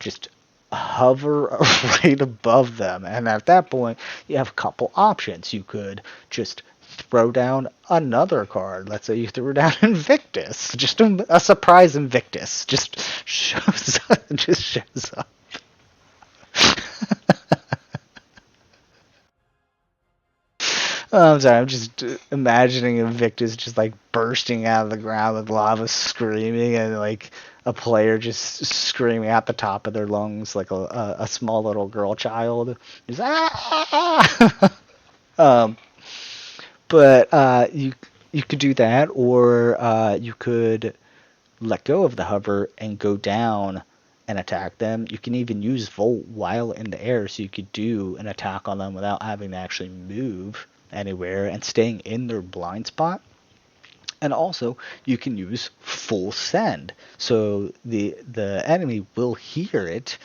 Speaker 1: just hover right above them. And at that point, you have a couple options. You could just throw down another card. Let's say you threw down Invictus, just a surprise Invictus, just shows up. Oh, I'm sorry, I'm just imagining Invictus just like bursting out of the ground with lava, screaming, and like a player just screaming at the top of their lungs like a small little girl child. Just ah! um, but you could do that, or you could let go of the hover and go down and attack them. You can even use Volt while in the air, so you could do an attack on them without having to actually move anywhere and staying in their blind spot. And also, you can use full send, so the enemy will hear it,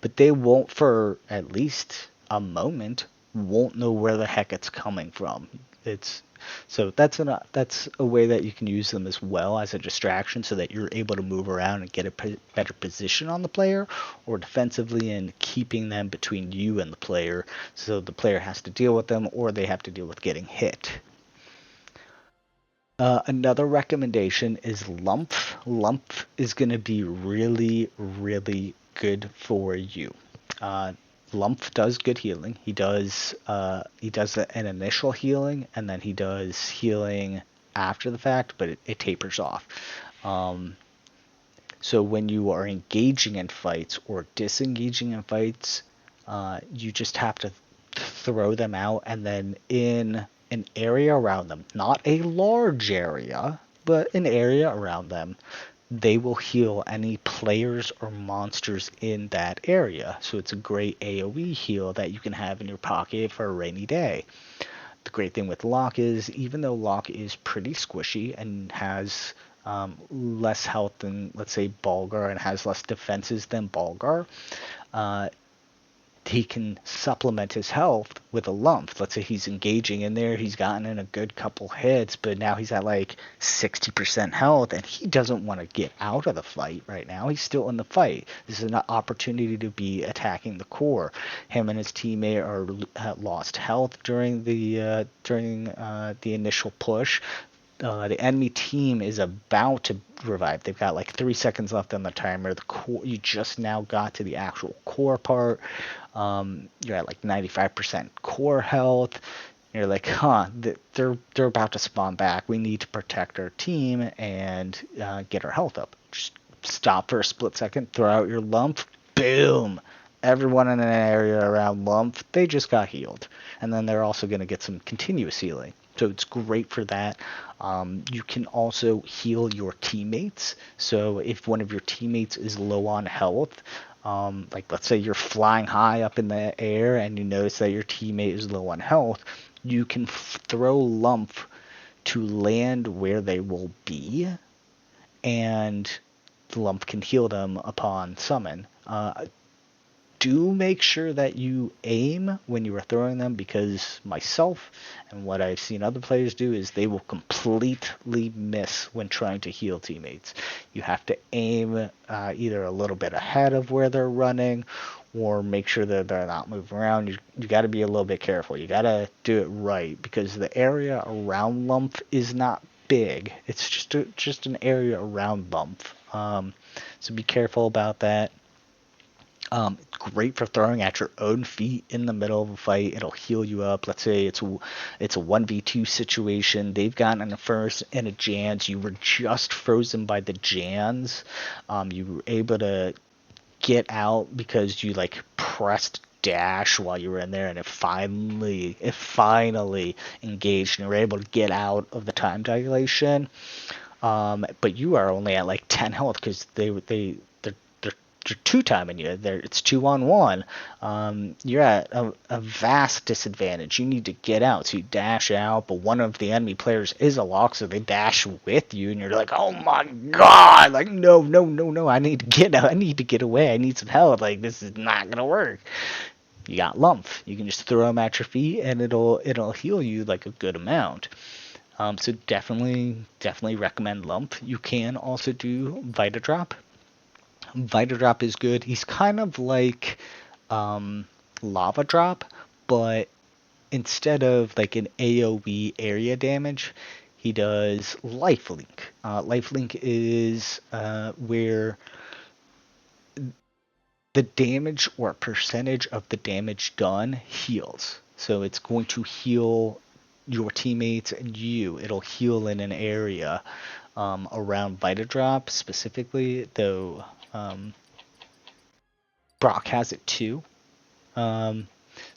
Speaker 1: but they won't, for at least a moment, won't know where the heck it's coming from. It's so that's a way that you can use them as well as a distraction, so that you're able to move around and get a better position on the player, or defensively and keeping them between you and the player, so the player has to deal with them or they have to deal with getting hit. Another recommendation is Lump. Lump is going to be really, really good for you. Uh, Lump does good healing. He does an initial healing, and then he does healing after the fact, but it tapers off. Um, so when you are engaging in fights or disengaging in fights, you just have to throw them out, and then in an area around them, not a large area, but an area around them, they will heal any players or monsters in that area. So it's a great AoE heal that you can have in your pocket for a rainy day. The great thing with Locke is, even though Locke is pretty squishy and has less health than, let's say, Balgar, and has less defenses than Balgar, uh, he can supplement his health with a lump. Let's say he's engaging in there, he's gotten in a good couple hits, but now he's at like 60% health, and he doesn't want to get out of the fight right now. He's still in the fight. This is an opportunity to be attacking the core. Him and his teammate are lost health during the initial push. The enemy team is about to revive. They've got like 3 seconds left on the timer. The core, you just now got to the actual core part. You're at like 95% core health. You're like, they're about to spawn back. We need to protect our team and get our health up. Just stop for a split second, throw out your lump, boom. Everyone in an area around lump, they just got healed. And then they're also going to get some continuous healing. So it's great for that. You can also heal your teammates. So if one of your teammates is low on health, like let's say you're flying high up in the air and you notice that your teammate is low on health, you can throw lump to land where they will be, and the lump can heal them upon summon. do make sure that you aim when you are throwing them, because myself and what I've seen other players do is they will completely miss when trying to heal teammates. You have to aim either a little bit ahead of where they're running, or make sure that they're not moving around. You got to be a little bit careful. You got to do it right, because the area around Lump is not big. It's just an area around Lump. So be careful about that. Great for throwing at your own feet in the middle of a fight. It'll heal you up. Let's say it's a 1v2 situation. They've gotten a first and a Jans. You were just frozen by the Jans. You were able to get out because you like pressed dash while you were in there, and it finally engaged, and you were able to get out of the time dilation. But you are only at like 10 health because they're two-timing you. It's 2-on-1. You're at a vast disadvantage. You need to get out, so you dash out, but one of the enemy players is a Locke, so they dash with you, and you're like, oh my god, like no, I need to get out. I need to get away. I need some help. Like, this is not gonna work. You got Lump. You can just throw them at your feet, and it'll heal you like a good amount. So definitely recommend Lump. You can also do Vita Drop. Vita Drop is good. He's kind of like Lava Drop, but instead of like an AoE area damage, he does Lifelink. Lifelink is where the damage or percentage of the damage done heals. So it's going to heal your teammates and you. It'll heal in an area around Vita Drop specifically, though. Brock has it too. So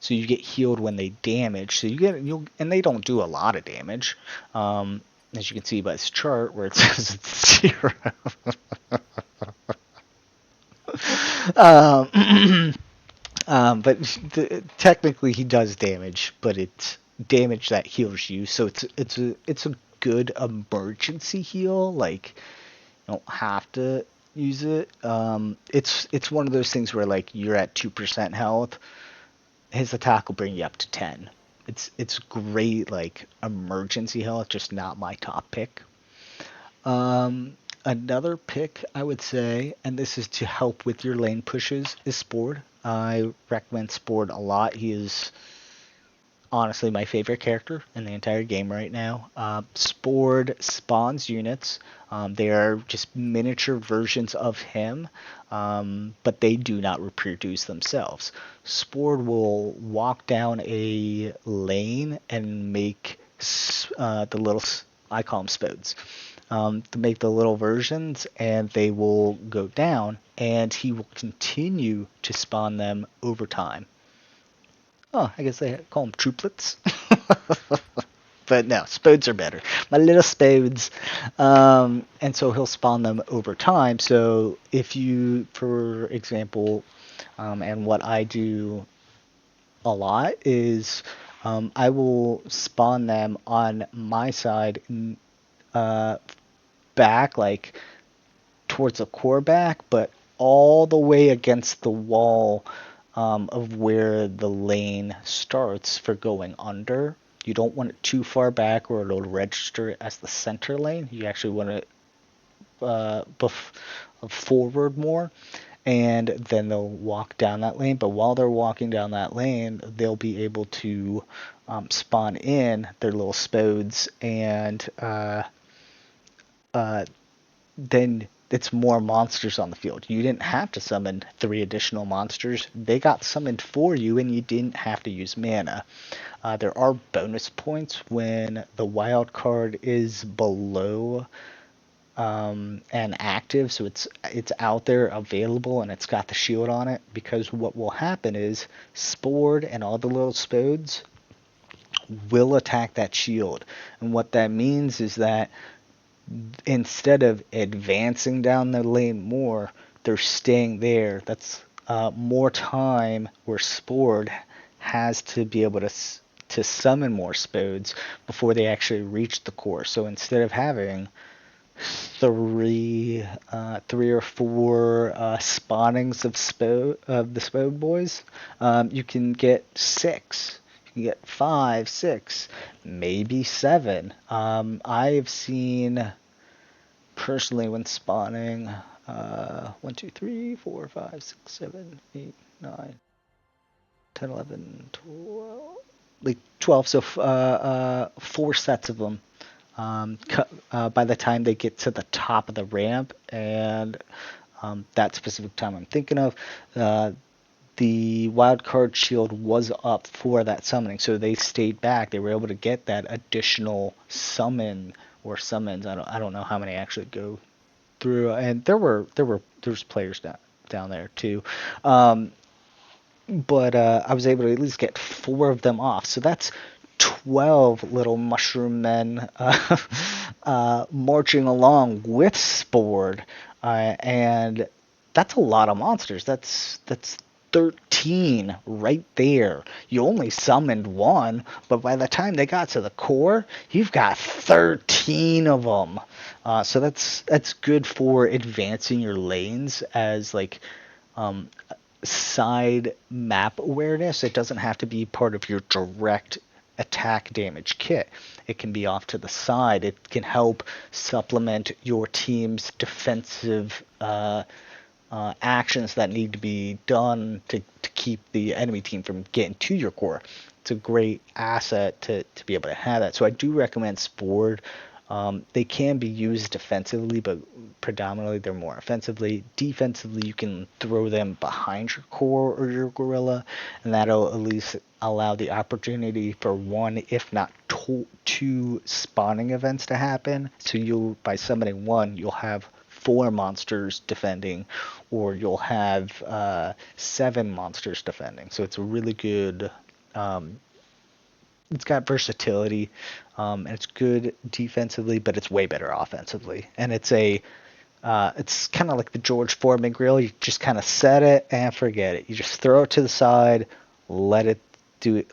Speaker 1: you get healed when they damage. So and they don't do a lot of damage. As you can see by this chart where it says it's 0. But technically he does damage, but it's damage that heals you. So it's a good emergency heal. Like, you don't have to use it. It's one of those things where like you're at 2% health, his attack will bring you up to 10. It's great like emergency health, just not my top pick. Another pick I would say, and this is to help with your lane pushes, is Spord. I recommend Spord a lot. He is honestly my favorite character in the entire game right now. Spord spawns units. They are just miniature versions of him, but they do not reproduce themselves. Spord will walk down a lane and make the little, I call them spodes, to make the little versions, and they will go down, and he will continue to spawn them over time. Oh, I guess they call them trooplets. But no, spodes are better. My little spodes. And so he'll spawn them over time. So if you, for example, and what I do a lot is I will spawn them on my side back, like towards the core back, but all the way against the wall of where the lane starts for going under. You don't want it too far back or it'll register as the center lane. You actually want it forward more, and then they'll walk down that lane. But while they're walking down that lane, they'll be able to spawn in their little spodes, and then it's more monsters on the field. You didn't have to summon 3 additional monsters. They got summoned for you, and you didn't have to use mana. There are bonus points when the wild card is below and active, so it's out there available, and it's got the shield on it, because what will happen is Spord and all the little spodes will attack that shield. And what that means is that instead of advancing down the lane more, they're staying there. That's more time where Spord has to be able to summon more spodes before they actually reach the core. So instead of having three or four spawnings of the Spode boys. You can get six. You can get five, six, maybe seven. I've seen personally when spawning 1, 2, 3, 4, 5, 6, 7, 8, 9, 10, 11, 12, like 12. So four sets of them. By the time they get to the top of the ramp, and that specific time I'm thinking of, the wild card shield was up for that summoning, so they stayed back. They were able to get that additional summon or summons. I don't know how many actually go through, and there's players down there too. But I was able to at least get four of them off. So that's 12 little mushroom men marching along with Spore. And that's a lot of monsters. That's 13 right there. You only summoned one, but by the time they got to the core, you've got 13 of them. So that's good for advancing your lanes as like side map awareness. It doesn't have to be part of your direct attack damage kit. It can be off to the side. It can help supplement your team's defensive actions that need to be done to keep the enemy team from getting to your core. It's a great asset to be able to have that. So I do recommend Spore. They can be used defensively, but predominantly they're more offensively. Defensively, you can throw them behind your core or your gorilla, and that'll at least allow the opportunity for one, if not two spawning events to happen. So by summoning one, you'll have four monsters defending, or you'll have seven monsters defending. So it's a really good. It's got versatility, and it's good defensively, but it's way better offensively. And it's kind of like the George Foreman grill. You just kind of set it and forget it. You just throw it to the side, let it do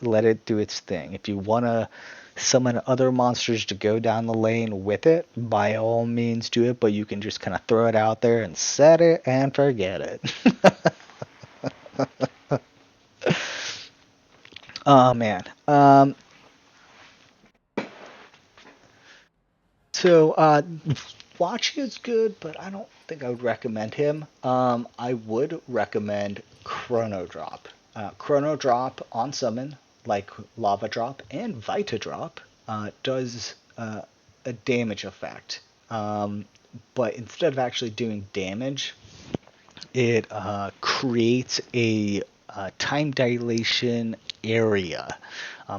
Speaker 1: its thing. If you want to summon other monsters to go down the lane with it, by all means do it. But you can just kind of throw it out there and set it and forget it. Oh man. So, Watch is good, but I don't think I would recommend him. I would recommend Chrono Drop. Chrono Drop on summon, like Lava Drop and Vita Drop, does a damage effect. But instead of actually doing damage, it creates a time dilation area.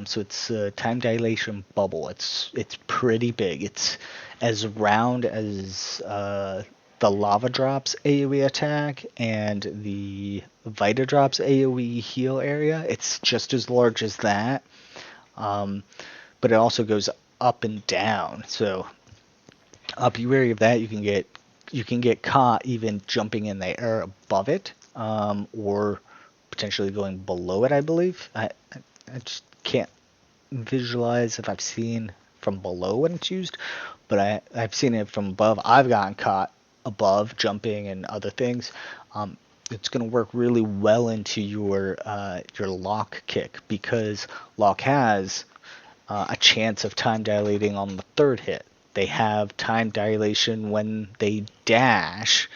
Speaker 1: So it's a time dilation bubble. It's pretty big. It's as round as the Lava Drops AoE attack and the Vita Drops AoE heal area. It's just as large as that, but it also goes up and down. So be wary of that. You can get caught even jumping in the air above it, or potentially going below it. I believe. I just can't visualize if I've seen from below when it's used, but I've seen it from above. I've gotten caught above jumping and other things. It's going to work really well into your Locke kick, because Locke has a chance of time dilating on the third hit. They have time dilation when they dash.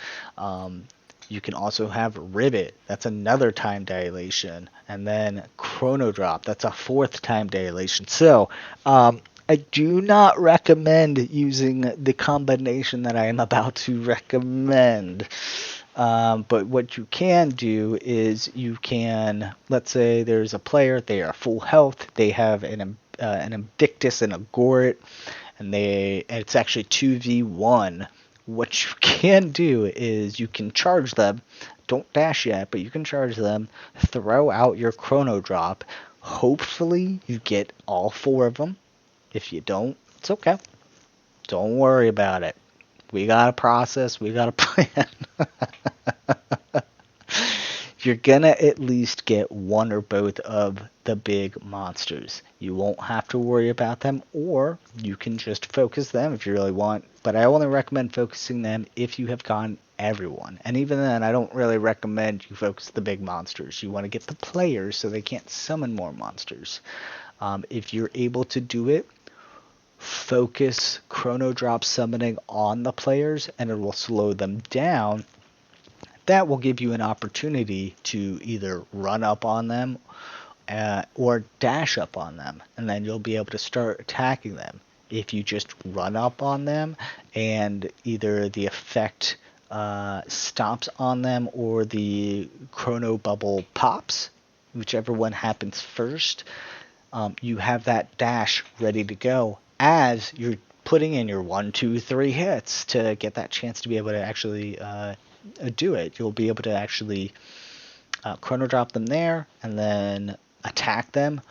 Speaker 1: You can also have Rivet. That's another time dilation. And then Chrono Drop. That's a fourth time dilation. So, I do not recommend using the combination that I am about to recommend. But what you can do is you can, let's say there's a player, they are full health, they have an Invictus and a Goret, and it's actually 2v1. What you can do is you can charge them. Don't dash yet, but you can charge them. Throw out your Chrono Drop. Hopefully you get all four of them. If you don't, it's okay. Don't worry about it. We got a process. We got a plan. you're gonna at least get one or both of the big monsters. You won't have to worry about them, or you can just focus them if you really want. But I only recommend focusing them if you have gotten everyone. And even then, I don't really recommend you focus the big monsters. You want to get the players so they can't summon more monsters. If you're able to do it, focus Chrono Drop summoning on the players, and it will slow them down. That will give you an opportunity to either run up on them or dash up on them, and then you'll be able to start attacking them. If you just run up on them and either the effect stops on them or the chrono bubble pops, whichever one happens first, you have that dash ready to go as you're putting in your 1, 2, 3 hits to get that chance to be able to actually do it. You'll be able to actually chrono drop them there and then attack them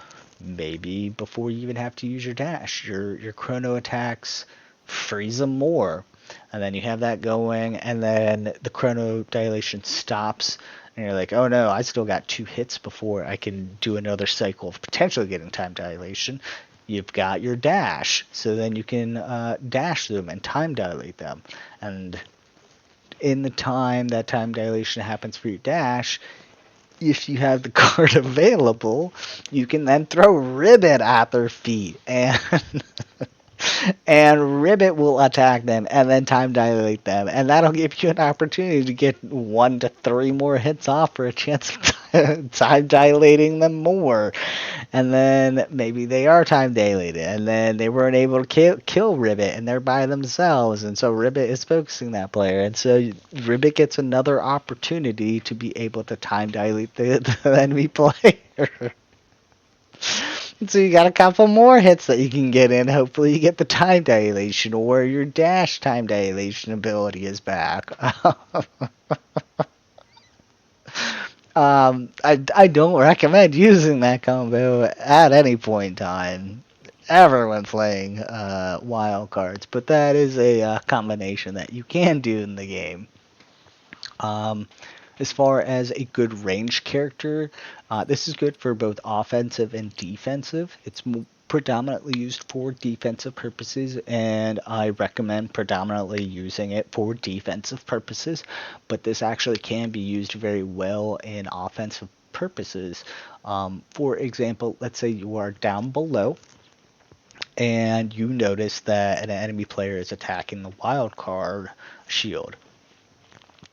Speaker 1: maybe before you even have to use your dash. Your chrono attacks freeze them more, and then you have that going, and then the chrono dilation stops, and you're like, oh no, I still got 2 hits before I can do another cycle of potentially getting time dilation. You've got your dash, so then you can dash them and time dilate them, and in the time that time dilation happens for your dash, if you have the card available, you can then throw Ribbit at their feet, and and Ribbit will attack them and then time dilate them, and that'll give you an opportunity to get 1 to 3 more hits off for a chance of time dilating them more. And then maybe they are time dilated, and then they weren't able to kill Ribbit, and they're by themselves, and so Ribbit is focusing that player, and so Ribbit gets another opportunity to be able to time dilate the enemy player. So you got a couple more hits that you can get in. Hopefully you get the time dilation, or your dash time dilation ability is back. I don't recommend using that combo at any point in time, ever when playing wild cards, but that is a combination that you can do in the game. As far as a good range character, this is good for both offensive and defensive. It's predominantly used for defensive purposes, and I recommend predominantly using it for defensive purposes, but this actually can be used very well in offensive purposes. For example, let's say you are down below and you notice that an enemy player is attacking the wild card shield.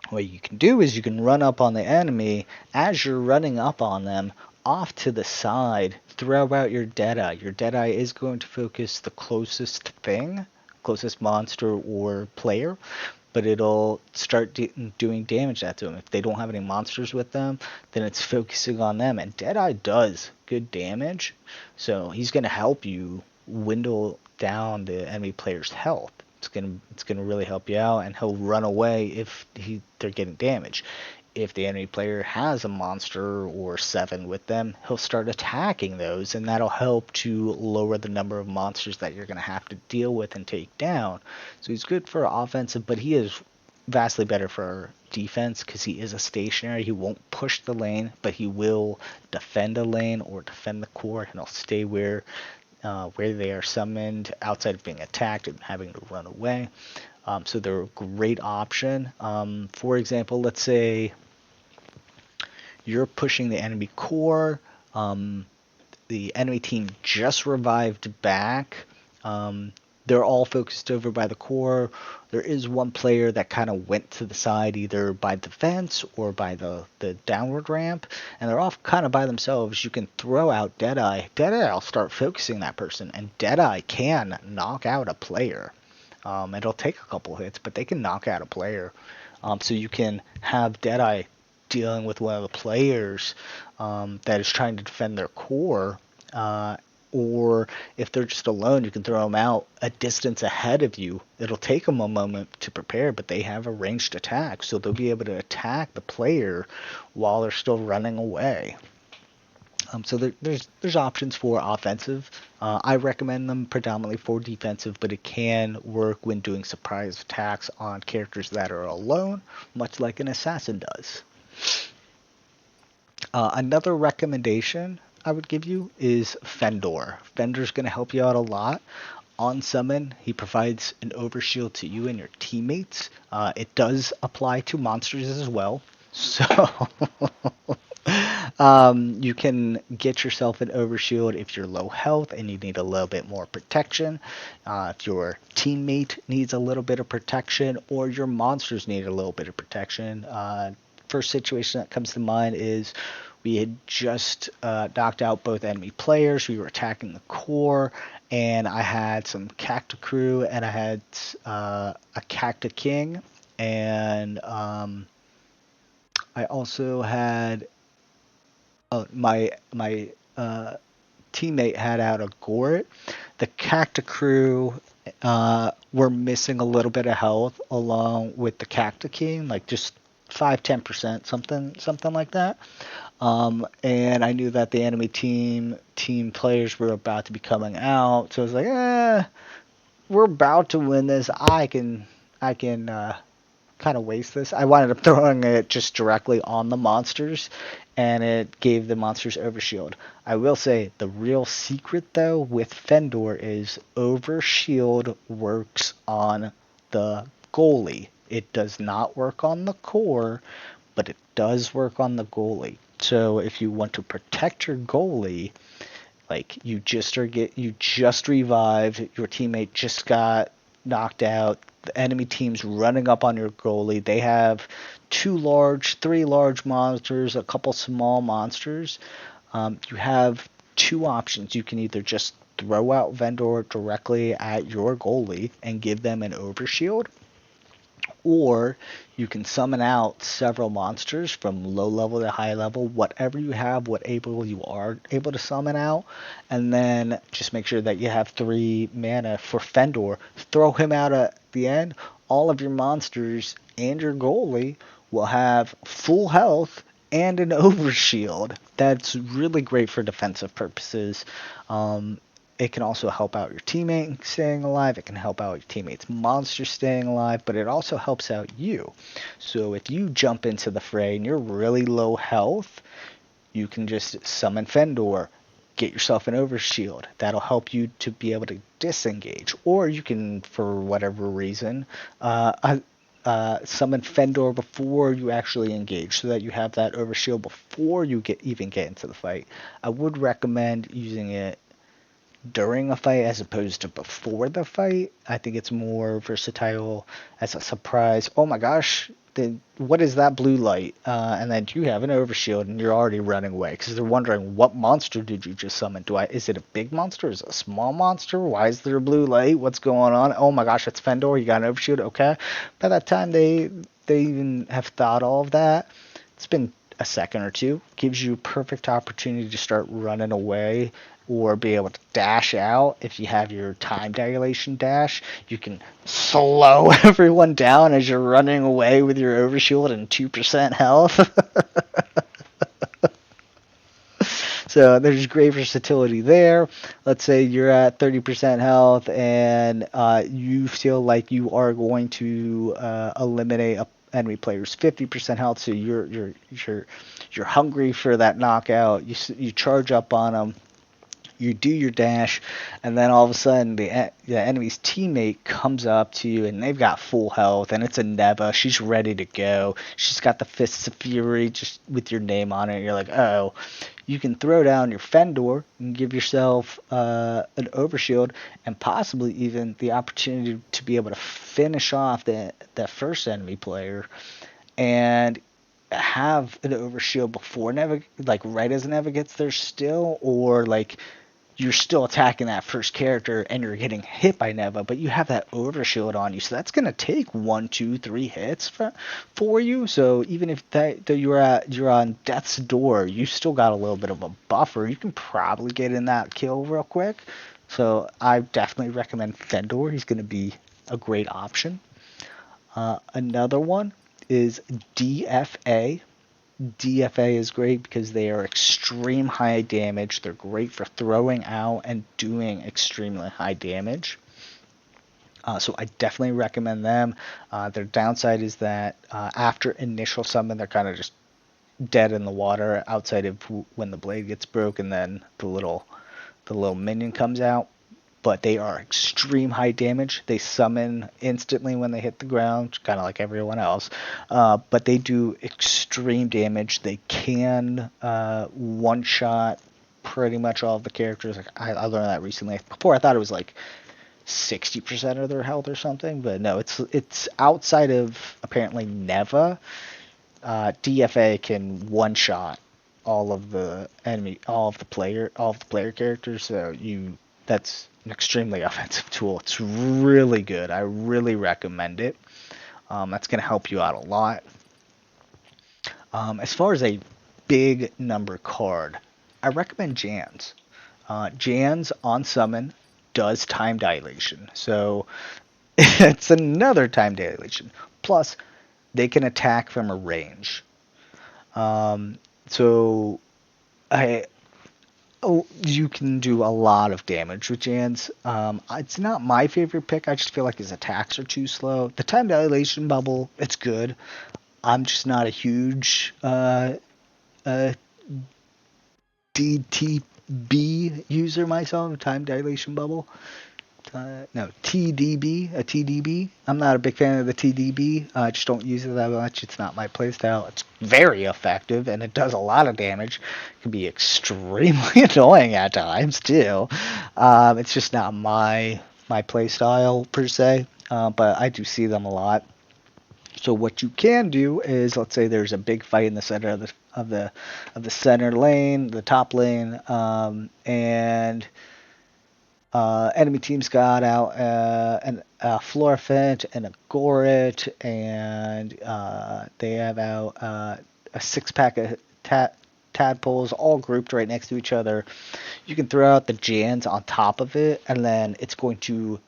Speaker 1: What you can do is you can run up on the enemy. As you're running up on them, off to the side, throw out your Deadeye. Your Deadeye is going to focus the closest thing, closest monster or player, but it'll start doing damage to them. If they don't have any monsters with them, then it's focusing on them, and Deadeye does good damage, so he's going to help you dwindle down the enemy player's health. It's gonna really help you out, and he'll run away if they're getting damaged. If the enemy player has a monster or 7 with them, he'll start attacking those, and that'll help to lower the number of monsters that you're gonna have to deal with and take down. So he's good for offensive, but he is vastly better for defense because he is a stationary. He won't push the lane, but he will defend a lane or defend the core, and he'll stay where they are summoned outside of being attacked and having to run away. So they're a great option. For example, let's say you're pushing the enemy core. The enemy team just revived back. They're all focused over by the core. There is one player that kind of went to the side either by the fence or by the downward ramp, and they're all kind of by themselves. You can throw out Deadeye. Deadeye will start focusing that person, and Deadeye can knock out a player. It'll take a couple hits, but they can knock out a player. So you can have Deadeye dealing with one of the players that is trying to defend their core, or if they're just alone, you can throw them out a distance ahead of you. It'll take them a moment to prepare, but they have a ranged attack, so they'll be able to attack the player while they're still running away. So there's options for offensive. I recommend them predominantly for defensive, but it can work when doing surprise attacks on characters that are alone, much like an assassin does. Another recommendation I would give you is Fendor. Fendor's going to help you out a lot. On summon, he provides an overshield to you and your teammates. It does apply to monsters as well. So you can get yourself an overshield if you're low health and you need a little bit more protection. If your teammate needs a little bit of protection, or your monsters need a little bit of protection. First situation that comes to mind is we had just knocked out both enemy players. We were attacking the core, and I had some Cacta crew, and I had a Cacta king, and I also had my teammate had out a Goret. The Cacta crew were missing a little bit of health along with the Cacta king, like just 5-10%, something like that. And I knew that the enemy team players were about to be coming out, so I was like, we're about to win this. I can kind of waste this. I wound up throwing it just directly on the monsters, and it gave the monsters overshield. I will say the real secret though with Fendor is overshield works on the goalie. It does not work on the core, but it does work on the goalie. So if you want to protect your goalie, like you just revived, your teammate just got knocked out, the enemy team's running up on your goalie. They have 3 large monsters, a couple small monsters. You have 2 options. You can either just throw out Vendor directly at your goalie and give them an overshield, or you can summon out several monsters from low level to high level, whatever you have, whatever you are able to summon out, and then just make sure that you have 3 mana for Fendor. Throw him out at the end. All of your monsters and your goalie will have full health and an overshield. That's really great for defensive purposes. It can also help out your teammate staying alive. It can help out your teammate's monster staying alive, but it also helps out you. So if you jump into the fray and you're really low health, you can just summon Fendor, get yourself an overshield. That'll help you to be able to disengage. Or you can, for whatever reason, summon Fendor before you actually engage, so that you have that overshield before you even get into the fight. I would recommend using it during a fight as opposed to before the fight. I think it's more versatile as a surprise. Oh my gosh, what is that blue light? And then you have an overshield and you're already running away because they're wondering, what monster did you just summon? Is it a big monster? Is it a small monster? Why is there a blue light? What's going on? Oh my gosh, it's Fendor. You got an overshield. Okay. By that time they even have thought all of that. It's been a second or two. Gives you perfect opportunity to start running away or be able to dash out. If you have your time dilation dash, you can slow everyone down as you're running away with your overshield and 2% health. So there's great versatility there. Let's say you're at 30% health and you feel like you are going to eliminate a enemy player's 50% health, so you're hungry for that knockout. You charge up on them. You do your dash, and then all of a sudden the enemy's teammate comes up to you, and they've got full health, and it's a Neva. She's ready to go. She's got the Fists of Fury just with your name on it. You're like, oh. You can throw down your Fendor and give yourself an overshield, and possibly even the opportunity to be able to finish off that first enemy player, and have an overshield before Neva, like right as Neva gets there still, or like you're still attacking that first character and you're getting hit by Neva, but you have that overshield on you, so that's going to take 1, 2, 3 hits for you. So even if you're on death's door, you still got a little bit of a buffer. You can probably get in that kill real quick. So I definitely recommend Fendor. He's going to be a great option. Another one is DFA. DFA is great because they are extreme high damage. They're great for throwing out and doing extremely high damage. So I definitely recommend them. Their downside is that after initial summon, they're kind of just dead in the water outside of when the blade gets broken, then the little minion comes out. But they are extreme high damage. They summon instantly when they hit the ground, kind of like everyone else. But they do extreme damage. They can one shot pretty much all of the characters. Like I learned that recently. Before I thought it was like 60% of their health or something, but no, it's outside of apparently Neva. DFA can one shot all of the player characters. So that's an extremely offensive tool. It's really good. I really recommend it. That's going to help you out a lot. As far as a big number card, I recommend Jans. Jans on summon does time dilation, so it's another time dilation. Plus, they can attack from a range. So I you can do a lot of damage with Jans. It's not my favorite pick. I just feel like his attacks are too slow. The time dilation bubble, it's good. I'm just not a huge DTB user myself. Time dilation bubble. No, TDB, a TDB. I'm not a big fan of the TDB. I just don't use it that much. It's not my playstyle. It's very effective and it does a lot of damage. It can be extremely annoying at times too. It's just not my playstyle per se. But I do see them a lot. So what you can do is, let's say there's a big fight in the center of the center lane, the top lane, and enemy team's got out a Florfent and a Goret, and they have out a six-pack of tadpoles all grouped right next to each other. You can throw out the Jans on top of it, and then it's going to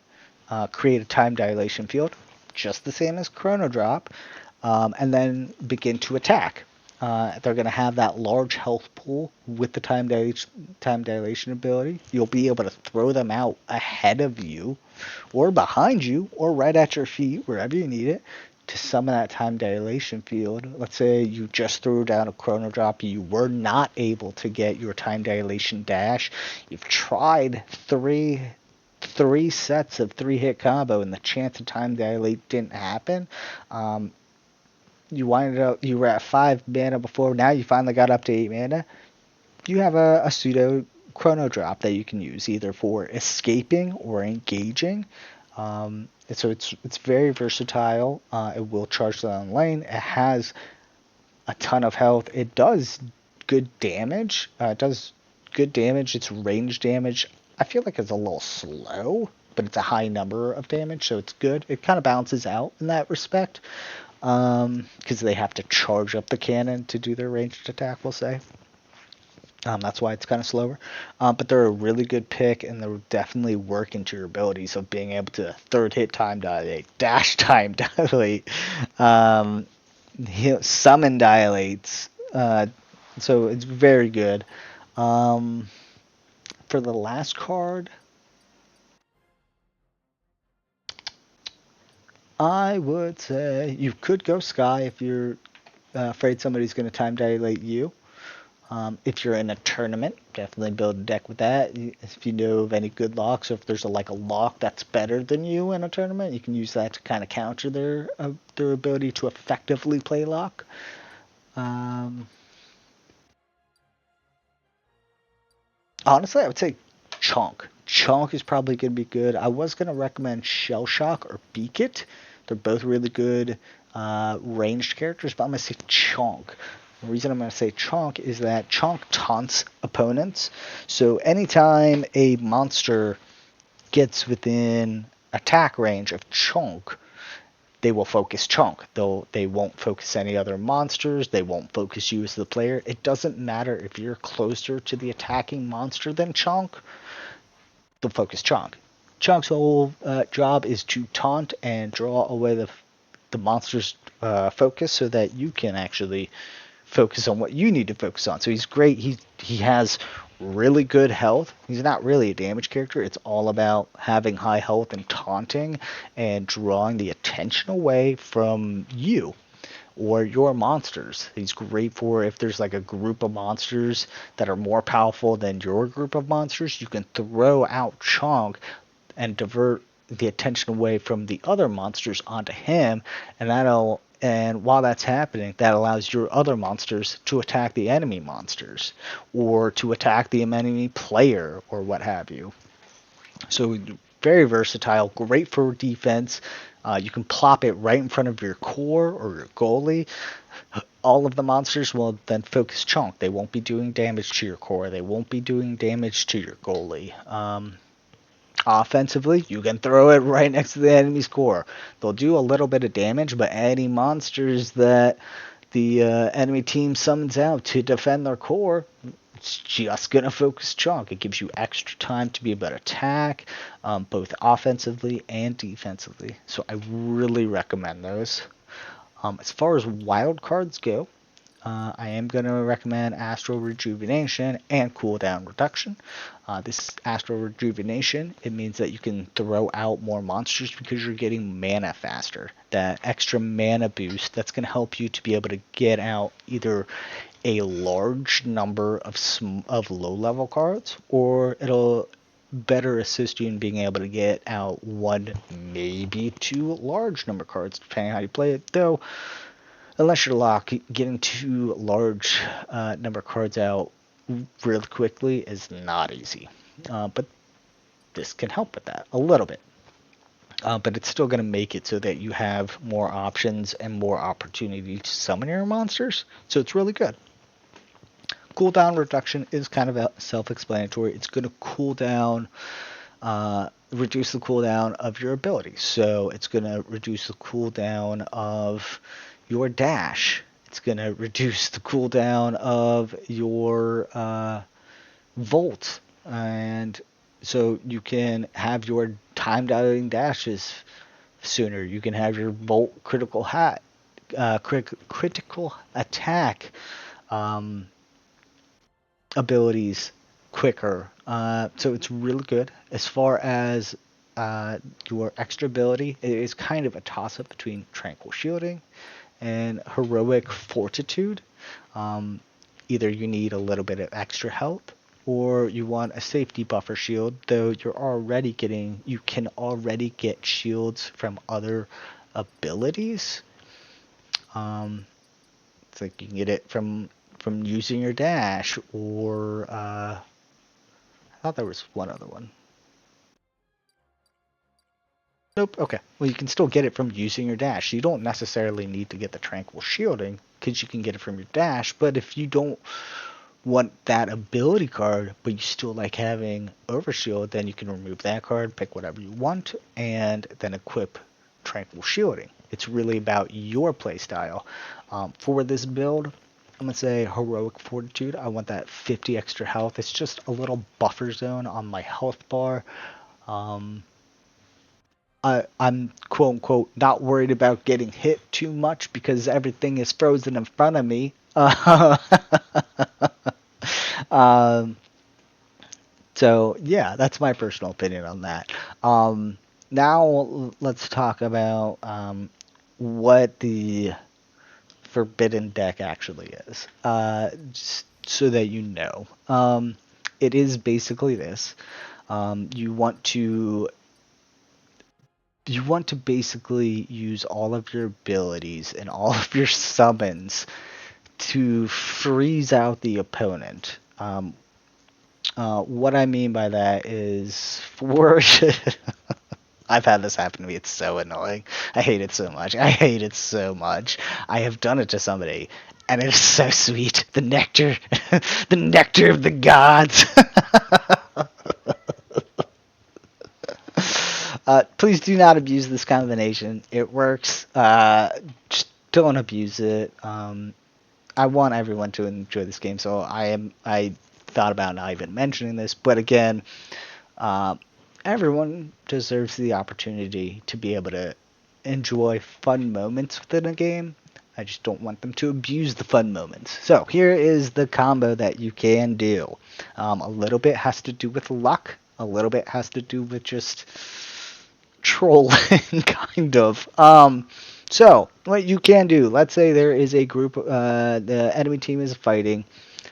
Speaker 1: create a time dilation field, just the same as Chrono Drop, and then begin to attack. They're going to have that large health pool with the time dilation ability. You'll be able to throw them out ahead of you, or behind you, or right at your feet, wherever you need it, to summon that time dilation field. Let's say you just threw down a Chrono Drop, you were not able to get your time dilation dash. You've tried three sets of 3-hit combo, and the chance of time dilate didn't happen. You were at 5 mana before, now you finally got up to 8 mana. You have a pseudo Chrono Drop that you can use either for escaping or engaging. So it's very versatile. It will charge down lane. It has a ton of health. It does good damage. It's range damage. I feel like it's a little slow, but it's a high number of damage, so it's good. It kind of balances out in that respect, because they have to charge up the cannon to do their ranged attack, we'll say. That's why it's kind of slower. But they're a really good pick, and they'll definitely work into your abilities of being able to third hit time dilate, dash time dilate, summon dilates. So it's very good. For the last card, I would say you could go Sky if you're afraid somebody's going to time dilate you. If you're in a tournament, definitely build a deck with that. If you know of any good locks, or if there's a lock that's better than you in a tournament, you can use that to kind of counter their ability to effectively play lock. Honestly, I would say Chonk. Chonk is probably going to be good. I was going to recommend Shell Shock or Beakit. They're both really good ranged characters, but I'm going to say Chonk. The reason I'm going to say Chonk is that Chonk taunts opponents. So anytime a monster gets within attack range of Chonk, they will focus Chonk. They won't focus any other monsters. They won't focus you as the player. It doesn't matter if you're closer to the attacking monster than Chonk. They'll focus Chonk. Chonk's whole job is to taunt and draw away the monster's focus, so that you can actually focus on what you need to focus on. So he's great. He has really good health. He's not really a damage character. It's all about having high health and taunting and drawing the attention away from you. or your monsters. He's great for if there's like a group of monsters that are more powerful than your group of monsters. You can throw out Chunk and divert the attention away from the other monsters onto him, and while that's happening, that allows your other monsters to attack the enemy monsters or to attack the enemy player or what have you. So very versatile, great for defense. You can plop it right in front of your core or your goalie. All of the monsters will then focus Chunk. They won't be doing damage to your core. They won't be doing damage to your goalie. Offensively, you can throw it right next to the enemy's core. They'll do a little bit of damage, but any monsters that the enemy team summons out to defend their core, it's just going to focus Chunk. It gives you extra time to be able to attack, both offensively and defensively. So I really recommend those. As far as wild cards go, I am going to recommend Astral Rejuvenation and Cooldown Reduction. This Astral Rejuvenation, it means that you can throw out more monsters because you're getting mana faster. That extra mana boost, that's going to help you to be able to get out either a large number of low-level cards, or it'll better assist you in being able to get out one, maybe two large number cards, depending on how you play it. Though, unless you're Locke, getting two large number cards out really quickly is not easy. But this can help with that a little bit. But it's still going to make it so that you have more options and more opportunity to summon your monsters. So it's really good. Cooldown reduction is kind of self-explanatory. It's going to cool down, reduce the cooldown of your abilities. So it's going to reduce the cooldown of your dash. It's going to reduce the cooldown of your volt. And so you can have your time-dieting dashes sooner. You can have your volt critical attack abilities quicker. So it's really good. As far as your extra ability, it is kind of a toss-up between Tranquil Shielding and Heroic Fortitude. Either you need a little bit of extra health, or you want a safety buffer shield, though you can already get shields from other abilities. It's like you can get it from using your dash, or I thought there was one other one. Nope. Okay. Well, you can still get it from using your dash. You don't necessarily need to get the Tranquil Shielding, because you can get it from your dash. But if you don't want that ability card, but you still like having Overshield, then you can remove that card, pick whatever you want, and then equip Tranquil Shielding. It's really about your playstyle. For this build, I'm going to say Heroic Fortitude. I want that 50 extra health. It's just a little buffer zone on my health bar. I'm quote unquote not worried about getting hit too much because everything is frozen in front of me. So yeah, that's my personal opinion on that. Now let's talk about what the Forbidden Deck actually is, just so that you know. It is basically this. You want to basically use all of your abilities and all of your summons to freeze out the opponent. What I mean by that is I've had this happen to me. It's so annoying. I hate it so much. I have done it to somebody, and it is so sweet. The nectar, the nectar of the gods. Please do not abuse this combination. It works. Just don't abuse it. I want everyone to enjoy this game, so I thought about not even mentioning this, but again, everyone deserves the opportunity to be able to enjoy fun moments within a game. I just don't want them to abuse the fun moments. So here is the combo that you can do. A little bit has to do with luck. A little bit has to do with just trolling, kind of. So, what you can do, let's say there is a group, the enemy team is fighting.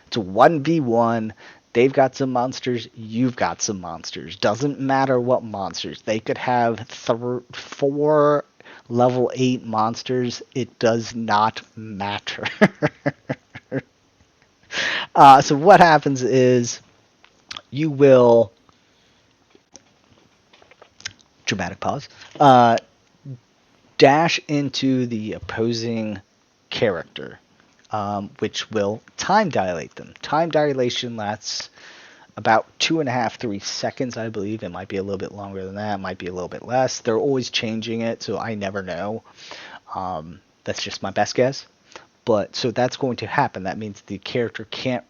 Speaker 1: It's a 1v1. They've got some monsters, you've got some monsters. Doesn't matter what monsters. They could have 4 level 8 monsters. It does not matter. So, what happens is you will. Dramatic pause. Dash into the opposing character, which will time dilate them. Time dilation lasts about 2.5, 3 seconds, I believe. It might be a little bit longer than that. It might be a little bit less. They're always changing it, so I never know. That's just my best guess. But so that's going to happen. That means the character can't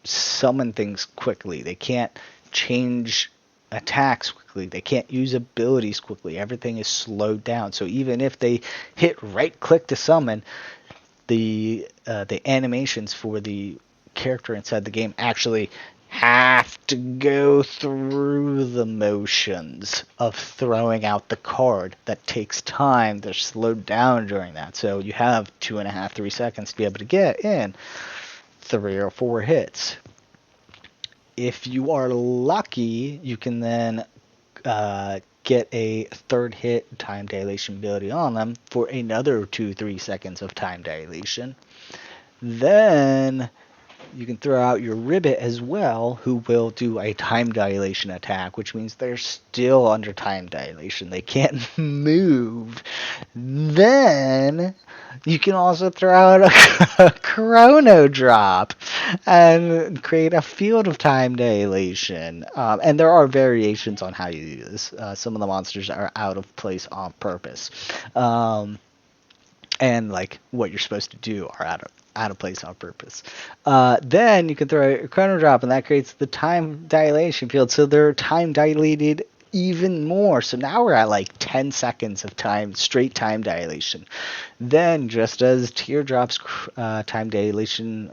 Speaker 1: summon things quickly. They can't change attacks quickly. They can't use abilities quickly. Everything is slowed down. So even if they hit right click to summon, the animations for the character inside the game actually have to go through the motions of throwing out the card. That takes time. They're slowed down during that. So you have 2.5, 3 seconds to be able to get in 3 or 4 hits. If you are lucky, you can then get a third hit time dilation ability on them for another 2-3 seconds of time dilation. Then you can throw out your Ribbit as well, who will do a time dilation attack, which means they're still under time dilation. They can't move. Then you can also throw out a Chrono Drop and create a field of time dilation. And there are variations on how you do this. Some of the monsters are out of place on purpose. And like what you're supposed to do are out of place on purpose. Then you can throw a Chrono Drop, and that creates the time dilation field. So they're time dilated even more. So now we're at like 10 seconds of time, straight time dilation. Then, just as Teardrop's time dilation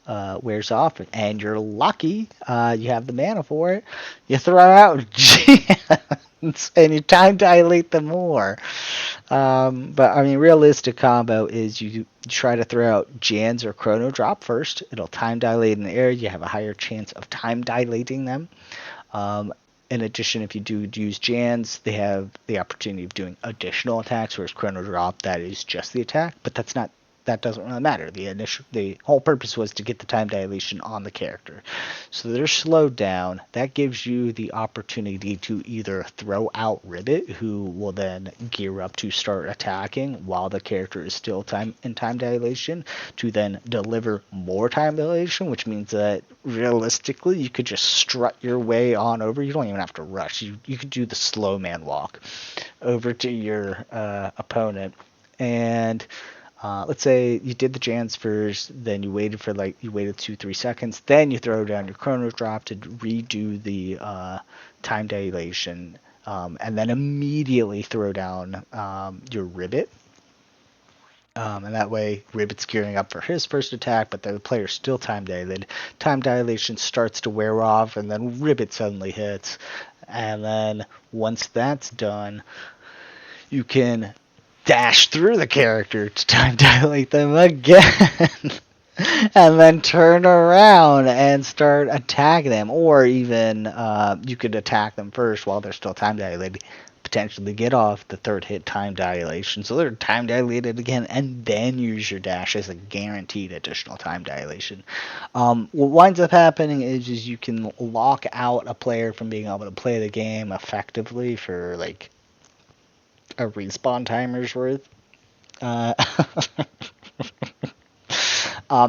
Speaker 1: wears off, and you're lucky, you have the mana for it, you throw out Jans, and you time dilate them more. But I mean, realistic combo is you try to throw out Jans or Chrono Drop first. It'll time dilate in the air. You have a higher chance of time dilating them. In addition, if you do use Jans, they have the opportunity of doing additional attacks, whereas Chrono Drop, that is just the attack, but that doesn't really matter. The whole purpose was to get the time dilation on the character. So they're slowed down. That gives you the opportunity to either throw out Ribbit, who will then gear up to start attacking while the character is still in time dilation, to then deliver more time dilation, which means that realistically you could just strut your way on over. You don't even have to rush. You could do the slow man walk over to your opponent, and let's say you did the Jans first, then you waited 2-3 seconds, then you throw down your Chrono Drop to redo the time dilation, and then immediately throw down your Ribbit. And that way, Ribbit's gearing up for his first attack, but the player's still time dilated. Time dilation starts to wear off, and then Ribbit suddenly hits. And then once that's done, you can dash through the character to time dilate them again. And then turn around and start attacking them. Or even you could attack them first while they're still time dilated, potentially get off the third hit time dilation. So they're time dilated again, and then use your dash as a guaranteed additional time dilation. What winds up happening is you can lock out a player from being able to play the game effectively for like a respawn timer's worth.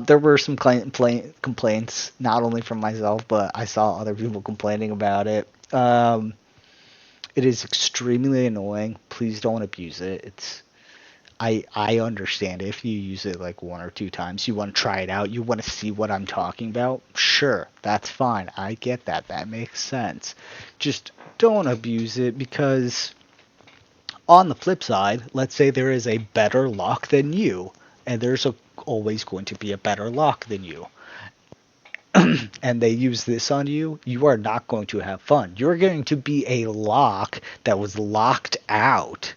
Speaker 1: There were some complaints, not only from myself, but I saw other people complaining about it. It is extremely annoying. Please don't abuse it. I understand if you use it like 1 or 2 times, you want to try it out, you want to see what I'm talking about. Sure, that's fine. I get that. That makes sense. Just don't abuse it, because on the flip side, let's say there is a better lock than you, and there's always going to be a better lock than you, and they use this on you, you are not going to have fun. You're going to be a lock that was locked out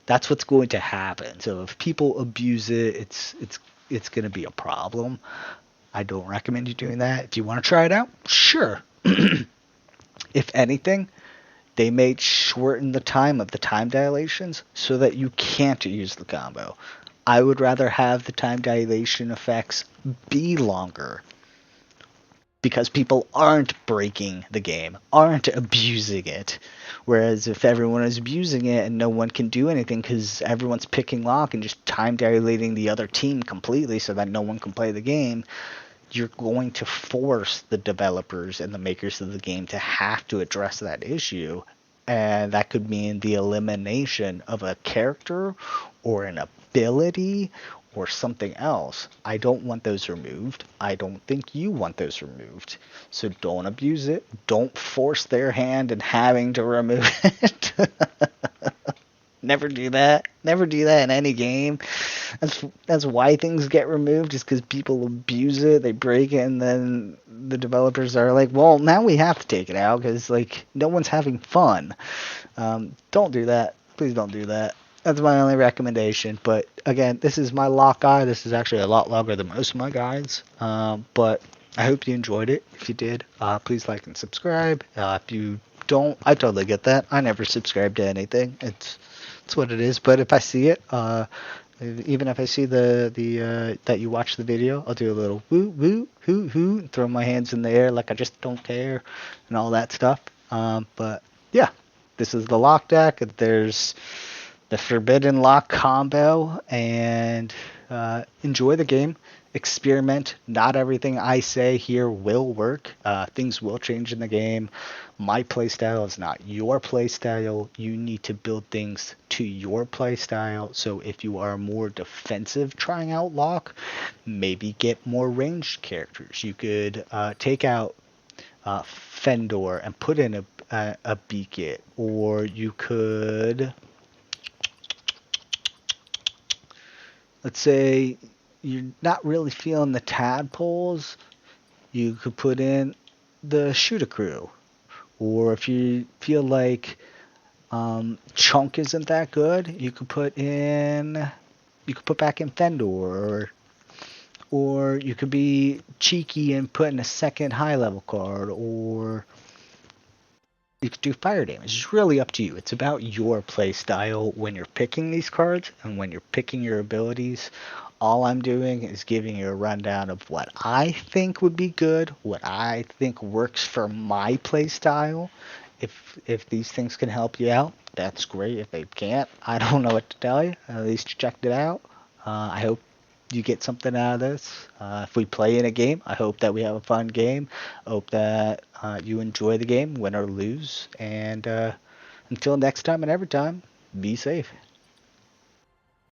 Speaker 1: That's what's going to happen. So if people abuse it, it's going to be a problem. I don't recommend you doing that. Do you want to try it out? Sure. If anything, they may shorten the time of the time dilations so that you can't use the combo. I would rather have the time dilation effects be longer because people aren't breaking the game, aren't abusing it. Whereas if everyone is abusing it and no one can do anything because everyone's picking lock and just time dilating the other team completely so that no one can play the game, you're going to force the developers and the makers of the game to have to address that issue. And that could mean the elimination of a character or an ability or something else. I don't want those removed. I don't think you want those removed. So don't abuse it. Don't force their hand in having to remove it. Never do that. Never do that in any game. That's why things get removed, is because people abuse it, they break it, and then the developers are like, well, now we have to take it out because like no one's having fun. Don't do that. Please don't do that. That's my only recommendation. But again, this is my lock guide. This is actually a lot longer than most of my guides. But I hope you enjoyed it. If you did, please like and subscribe. If you don't, I totally get that. I never subscribe to anything. It's what it is. But if I see it, even if I see the that you watch the video, I'll do a little woo woo hoo hoo, and throw my hands in the air like I just don't care, and all that stuff. But yeah, this is the lock deck. There's the Forbidden Lock combo, and enjoy the game. Experiment. Not everything I say here will work. Things will change in the game. My playstyle is not your playstyle. You need to build things to your playstyle. So if you are more defensive trying out Lock, maybe get more ranged characters. You could take out Fendor and put in a Beacon, or you could, let's say you're not really feeling the tadpoles, you could put in the Shooter Crew. Or if you feel like Chunk isn't that good, you could put back in Fendor, or you could be cheeky and put in a second high level card, or you could do fire damage. It's really up to you. It's about your play style when you're picking these cards and when you're picking your abilities. All I'm doing is giving you a rundown of what I think would be good, what I think works for my play style. If these things can help you out, that's great. If they can't, I don't know what to tell you. At least you checked it out. I hope you get something out of this. If we play in a game, I hope that we have a fun game. I hope that you enjoy the game, win or lose. And until next time and every time, be safe.